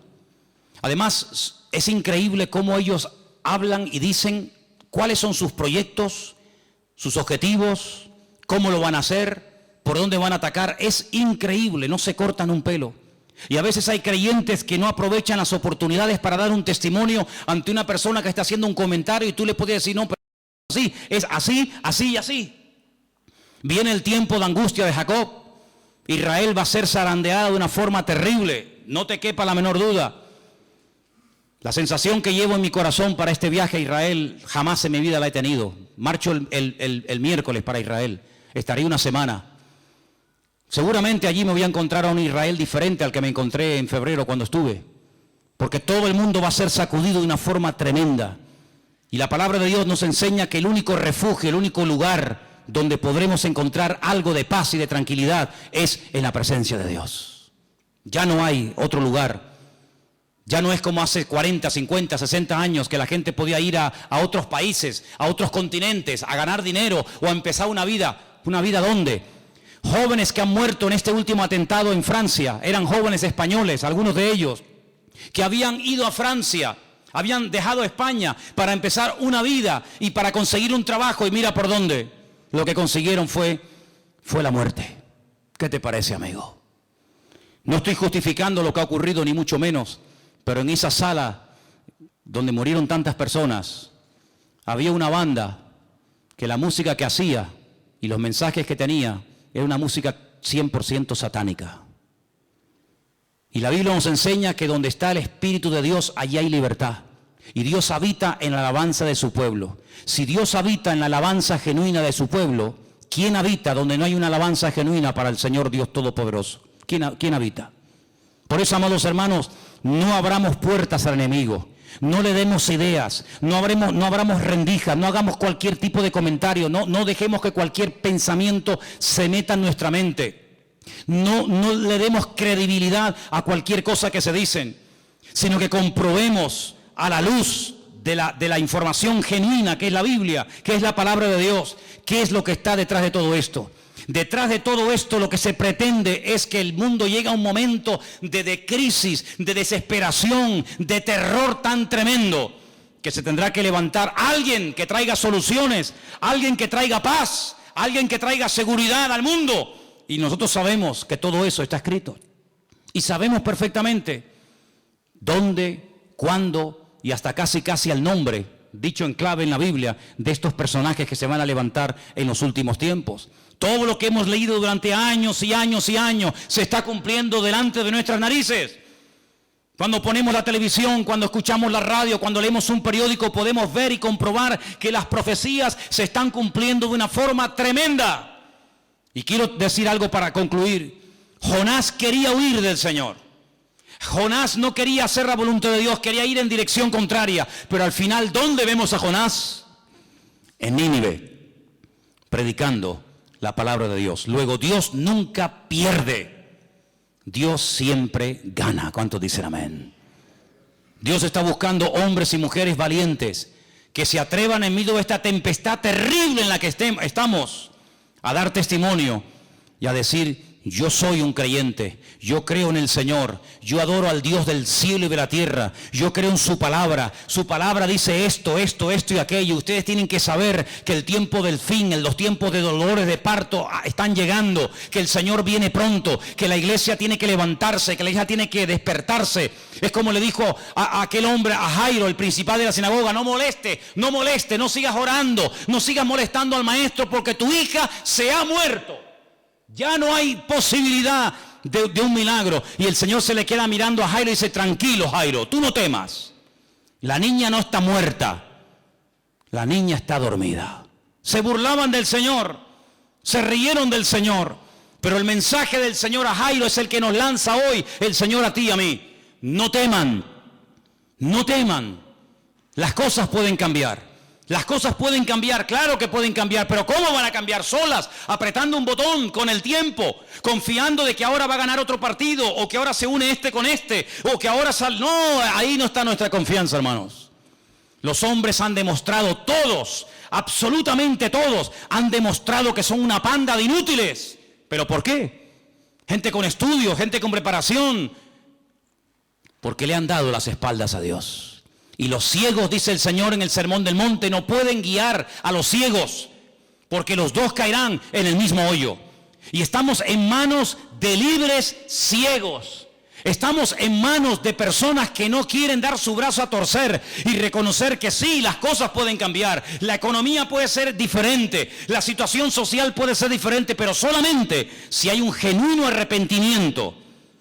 Además, es increíble cómo ellos hablan y dicen cuáles son sus proyectos, sus objetivos, cómo lo van a hacer, por dónde van a atacar. Es increíble, no se cortan un pelo. Y a veces hay creyentes que no aprovechan las oportunidades para dar un testimonio ante una persona que está haciendo un comentario y tú le puedes decir, no, pero así, es así, así y así. Viene el tiempo de angustia de Jacob. Israel va a ser zarandeada de una forma terrible, no te quepa la menor duda. La sensación que llevo en mi corazón para este viaje a Israel jamás en mi vida la he tenido. Marcho el miércoles para Israel, estaré una semana. Seguramente allí me voy a encontrar a un Israel diferente al que me encontré en febrero cuando estuve, porque todo el mundo va a ser sacudido de una forma tremenda. Y la palabra de Dios nos enseña que el único refugio, el único lugar donde podremos encontrar algo de paz y de tranquilidad es en la presencia de Dios. Ya no hay otro lugar. Ya no es como hace 40, 50, 60 años que la gente podía ir a otros países, a otros continentes, a ganar dinero o a empezar una vida. ¿Una vida dónde? Jóvenes que han muerto en este último atentado en Francia, eran jóvenes españoles, algunos de ellos, que habían ido a Francia, habían dejado España para empezar una vida y para conseguir un trabajo, y mira por dónde. Lo que consiguieron fue la muerte. ¿Qué te parece, amigo? No estoy justificando lo que ha ocurrido, ni mucho menos, pero en esa sala donde murieron tantas personas, había una banda que la música que hacía y los mensajes que tenía era una música 100% satánica. Y la Biblia nos enseña que donde está el Espíritu de Dios, allí hay libertad. Y Dios habita en la alabanza de su pueblo. Si Dios habita en la alabanza genuina de su pueblo, ¿quién habita donde no hay una alabanza genuina para el Señor Dios Todopoderoso? ¿Quién habita? Por eso, amados hermanos, no abramos puertas al enemigo. No le demos ideas, no abramos rendijas, no hagamos cualquier tipo de comentario, no dejemos que cualquier pensamiento se meta en nuestra mente. No le demos credibilidad a cualquier cosa que se dicen, sino que comprobemos a la luz de la información genuina que es la Biblia, que es la palabra de Dios, qué es lo que está detrás de todo esto. Detrás de todo esto lo que se pretende es que el mundo llegue a un momento de crisis, de desesperación, de terror tan tremendo, que se tendrá que levantar alguien que traiga soluciones, alguien que traiga paz, alguien que traiga seguridad al mundo. Y nosotros sabemos que todo eso está escrito. Y sabemos perfectamente dónde, cuándo y hasta casi el nombre, dicho en clave en la Biblia, de estos personajes que se van a levantar en los últimos tiempos. Todo lo que hemos leído durante años y años y años se está cumpliendo delante de nuestras narices. Cuando ponemos la televisión, cuando escuchamos la radio, cuando leemos un periódico, podemos ver y comprobar que las profecías se están cumpliendo de una forma tremenda. Y quiero decir algo para concluir. Jonás quería huir del Señor. Jonás no quería hacer la voluntad de Dios, quería ir en dirección contraria. Pero al final, ¿dónde vemos a Jonás? En Nínive, predicando la palabra de Dios. Luego, Dios nunca pierde. Dios siempre gana. ¿Cuántos dicen amén? Dios está buscando hombres y mujeres valientes que se atrevan en medio de esta tempestad terrible en la que estamos a dar testimonio y a decir: yo soy un creyente, yo creo en el Señor, yo adoro al Dios del cielo y de la tierra, yo creo en su palabra dice esto y aquello. Ustedes tienen que saber que el tiempo del fin, los tiempos de dolores de parto están llegando, que el Señor viene pronto, que la iglesia tiene que levantarse, que la iglesia tiene que despertarse. Es como le dijo a aquel hombre, a Jairo, el principal de la sinagoga: no moleste, no sigas orando, no sigas molestando al maestro, porque tu hija se ha muerto. Ya no hay posibilidad de un milagro. Y el Señor se le queda mirando a Jairo y dice: tranquilo, Jairo, tú no temas. La niña no está muerta. La niña está dormida. Se burlaban del Señor. Se rieron del Señor. Pero el mensaje del Señor a Jairo es el que nos lanza hoy el Señor a ti y a mí. No teman. No teman. Las cosas pueden cambiar. Las cosas pueden cambiar, claro que pueden cambiar, pero ¿cómo van a cambiar? Solas, apretando un botón con el tiempo, confiando de que ahora va a ganar otro partido, o que ahora se une este con este, o que ahora sale. No, ahí no está nuestra confianza, hermanos. Los hombres han demostrado, todos, absolutamente todos, han demostrado que son una panda de inútiles. ¿Pero por qué? Gente con estudio, gente con preparación, porque le han dado las espaldas a Dios. Y los ciegos, dice el Señor en el Sermón del Monte, no pueden guiar a los ciegos, porque los dos caerán en el mismo hoyo. Y estamos en manos de libres ciegos. Estamos en manos de personas que no quieren dar su brazo a torcer y reconocer que sí, las cosas pueden cambiar. La economía puede ser diferente, la situación social puede ser diferente, pero solamente si hay un genuino arrepentimiento,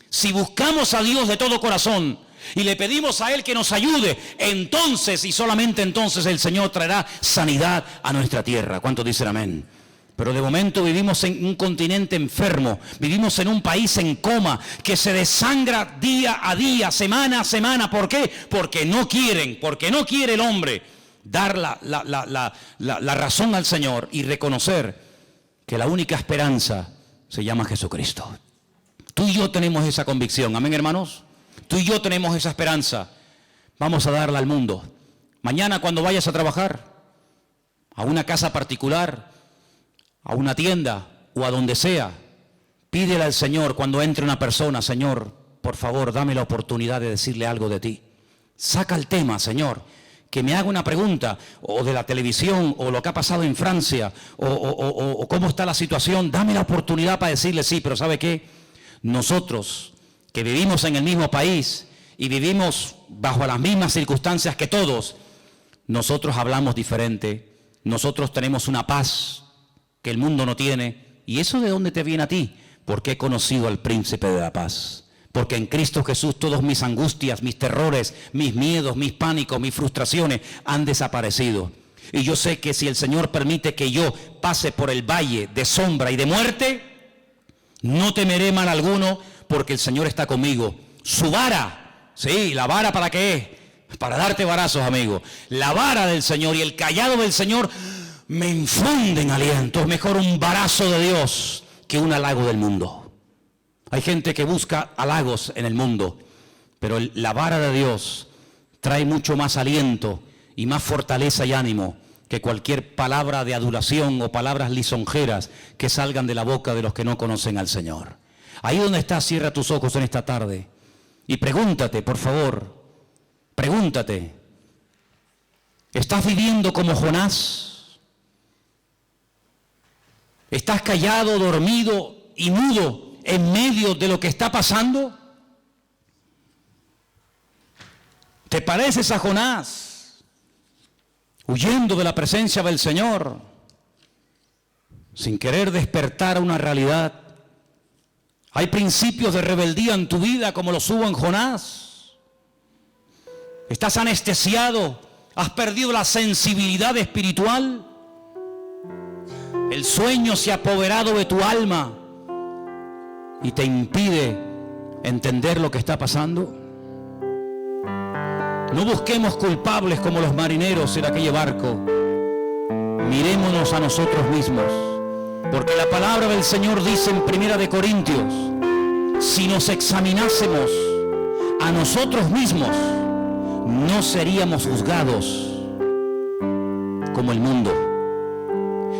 si buscamos a Dios de todo corazón y le pedimos a Él que nos ayude, entonces y solamente entonces el Señor traerá sanidad a nuestra tierra. ¿Cuántos dicen amén? Pero de momento vivimos en un continente enfermo, vivimos en un país en coma, que se desangra día a día, semana a semana. ¿Por qué? Porque no quiere el hombre dar la razón al Señor y reconocer que la única esperanza se llama Jesucristo. Tú y yo tenemos esa convicción, amén, hermanos. Tú y yo tenemos esa esperanza. Vamos a darla al mundo. Mañana, cuando vayas a trabajar, a una casa particular, a una tienda o a donde sea, pídele al Señor cuando entre una persona: Señor, por favor, dame la oportunidad de decirle algo de ti. Saca el tema, Señor, que me haga una pregunta, o de la televisión, o lo que ha pasado en Francia, o cómo está la situación. Dame la oportunidad para decirle sí. Pero ¿sabe qué? Nosotros, que vivimos en el mismo país y vivimos bajo las mismas circunstancias que todos, nosotros hablamos diferente, nosotros tenemos una paz que el mundo no tiene. ¿Y eso de dónde te viene a ti? Porque he conocido al príncipe de la paz, porque en Cristo Jesús todas mis angustias, mis terrores, mis miedos, mis pánicos, mis frustraciones han desaparecido. Y yo sé que si el Señor permite que yo pase por el valle de sombra y de muerte, no temeré mal alguno, porque el Señor está conmigo. Su vara, sí, la vara, ¿para qué es? Para darte varazos, amigo. La vara del Señor y el cayado del Señor me infunden aliento. Es mejor un varazo de Dios que un halago del mundo. Hay gente que busca halagos en el mundo, pero la vara de Dios trae mucho más aliento y más fortaleza y ánimo que cualquier palabra de adulación o palabras lisonjeras que salgan de la boca de los que no conocen al Señor. Ahí donde estás, cierra tus ojos en esta tarde y pregúntate, por favor, pregúntate: ¿estás viviendo como Jonás? ¿Estás callado, dormido y mudo en medio de lo que está pasando? ¿Te pareces a Jonás, huyendo de la presencia del Señor, sin querer despertar a una realidad? Hay principios de rebeldía en tu vida como los hubo en Jonás. Estás anestesiado, has perdido la sensibilidad espiritual. El sueño se ha apoderado de tu alma y te impide entender lo que está pasando. No busquemos culpables como los marineros en aquel barco. Mirémonos a nosotros mismos, porque la palabra del Señor dice en 1 Corintios, si nos examinásemos a nosotros mismos, no seríamos juzgados como el mundo.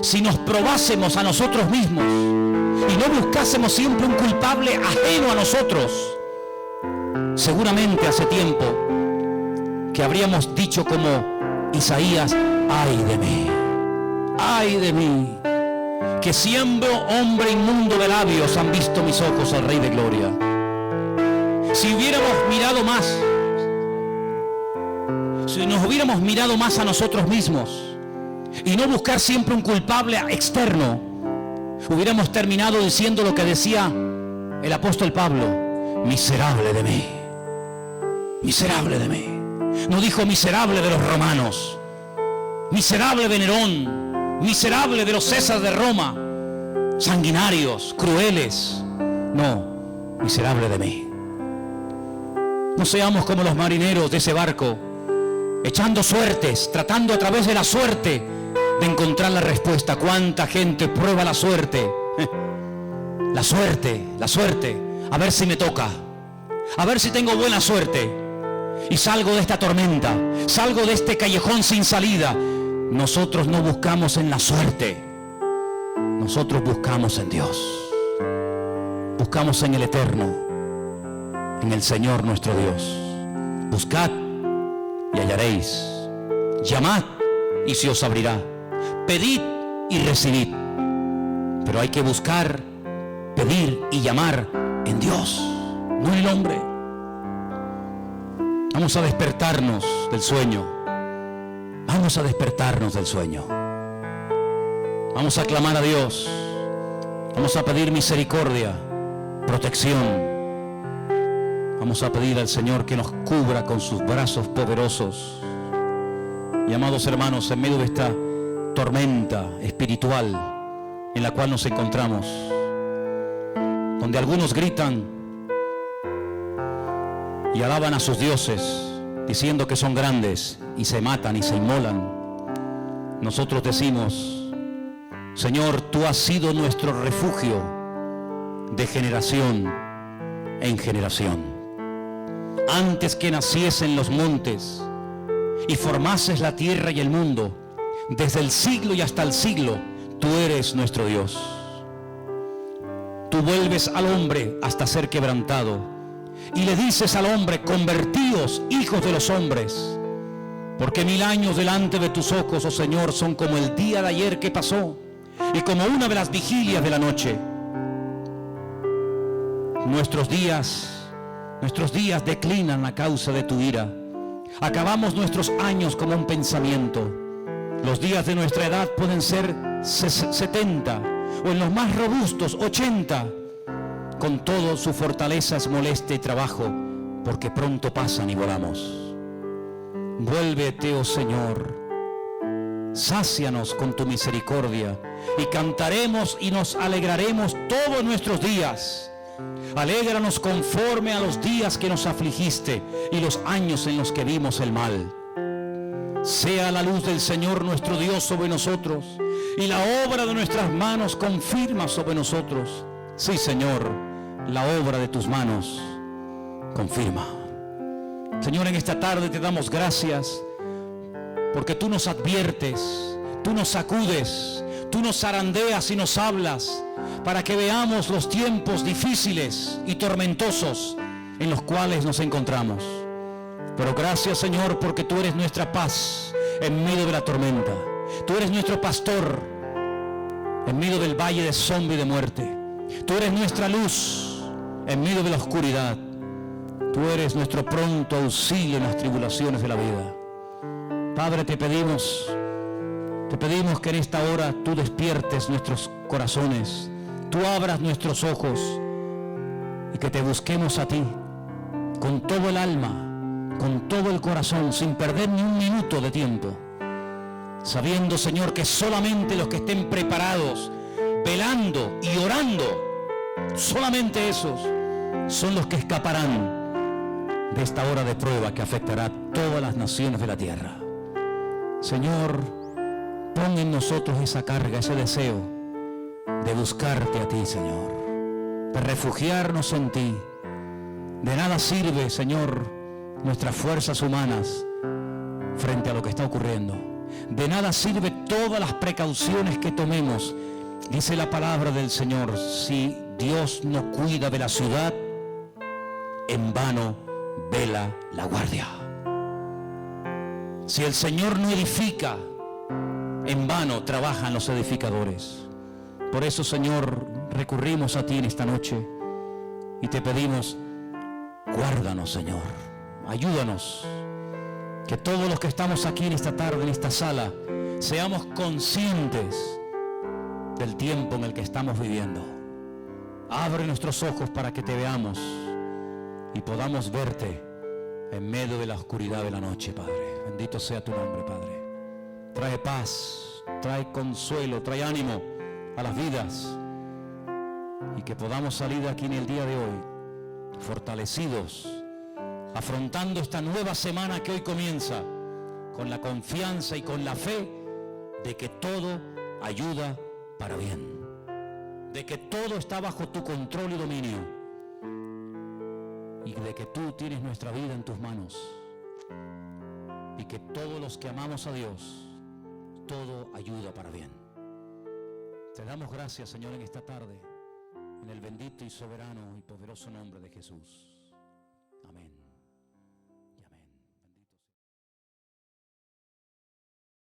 Si nos probásemos a nosotros mismos y no buscásemos siempre un culpable ajeno a nosotros, seguramente hace tiempo que habríamos dicho como Isaías, ay de mí, que siendo hombre inmundo de labios han visto mis ojos al Rey de Gloria. Si nos hubiéramos mirado más a nosotros mismos y no buscar siempre un culpable externo, hubiéramos terminado diciendo lo que decía el apóstol Pablo, miserable de mí, miserable de mí. No dijo miserable de los romanos, miserable de Nerón, miserable de los Césares de Roma, sanguinarios, crueles. No, miserable de mí. No seamos como los marineros de ese barco, echando suertes, tratando a través de la suerte de encontrar la respuesta. ¿Cuánta gente prueba la suerte? La suerte, a ver si me toca, a ver si tengo buena suerte y salgo de esta tormenta, salgo de este callejón sin salida. Nosotros no buscamos en la suerte, nosotros buscamos en Dios, buscamos en el Eterno, en el Señor nuestro Dios. Buscad y hallaréis, llamad y se os abrirá, pedid y recibid. Pero hay que buscar, pedir y llamar en Dios, no en el hombre. Vamos a despertarnos del sueño, vamos a despertarnos del sueño, vamos a clamar a Dios, vamos a pedir misericordia, protección. Vamos a pedir al Señor que nos cubra con sus brazos poderosos. Y amados hermanos, en medio de esta tormenta espiritual en la cual nos encontramos, donde algunos gritan y alaban a sus dioses, diciendo que son grandes, y se matan y se inmolan, nosotros decimos, Señor, tú has sido nuestro refugio de generación en generación. Antes que naciesen los montes y formases la tierra y el mundo, desde el siglo y hasta el siglo, tú eres nuestro Dios. Tú vuelves al hombre hasta ser quebrantado y le dices al hombre, convertíos, hijos de los hombres, porque 1000 años delante de tus ojos, oh Señor, son como el día de ayer que pasó y como una de las vigilias de la noche. Nuestros días declinan a causa de tu ira. Acabamos nuestros años como un pensamiento. Los días de nuestra edad pueden ser 70 o en los más robustos 80. Con todo su fortaleza es molestia y trabajo, porque pronto pasan y volamos. Vuélvete, oh Señor, sácianos con tu misericordia y cantaremos y nos alegraremos todos nuestros días. Alégranos conforme a los días que nos afligiste y los años en los que vimos el mal. Sea la luz del Señor nuestro Dios sobre nosotros y la obra de nuestras manos confirma sobre nosotros. Sí, Señor, la obra de tus manos confirma. Señor, en esta tarde te damos gracias porque tú nos adviertes, tú nos sacudes, tú nos zarandeas y nos hablas para que veamos los tiempos difíciles y tormentosos en los cuales nos encontramos. Pero gracias, Señor, porque tú eres nuestra paz en medio de la tormenta. Tú eres nuestro pastor en medio del valle de sombra y de muerte. Tú eres nuestra luz en medio de la oscuridad. Tú eres nuestro pronto auxilio en las tribulaciones de la vida. Padre, te pedimos que en esta hora tú despiertes nuestros corazones, tú abras nuestros ojos y que te busquemos a ti con todo el alma, con todo el corazón, sin perder ni un minuto de tiempo, sabiendo, Señor, que solamente los que estén preparados, velando y orando, solamente esos son los que escaparán de esta hora de prueba que afectará a todas las naciones de la tierra. Señor, pon en nosotros esa carga, ese deseo de buscarte a ti, Señor, de refugiarnos en ti. De nada sirve, Señor, nuestras fuerzas humanas frente a lo que está ocurriendo. De nada sirve todas las precauciones que tomemos. Dice la palabra del Señor, si Dios no cuida de la ciudad, en vano vela la guardia. Si el Señor no edifica, en vano trabajan los edificadores. Por eso, Señor, recurrimos a ti en esta noche y te pedimos, guárdanos, Señor, ayúdanos, que todos los que estamos aquí en esta tarde, en esta sala, seamos conscientes del tiempo en el que estamos viviendo. Abre nuestros ojos para que te veamos y podamos verte en medio de la oscuridad de la noche, Padre. Bendito sea tu nombre, Padre. Trae paz, trae consuelo, trae ánimo a las vidas y que podamos salir de aquí en el día de hoy fortalecidos, afrontando esta nueva semana que hoy comienza con la confianza y con la fe de que todo ayuda para bien, de que todo está bajo tu control y dominio y de que tú tienes nuestra vida en tus manos y que todos los que amamos a Dios, todo ayuda para bien. Te damos gracias, Señor, en esta tarde, en el bendito y soberano y poderoso nombre de Jesús.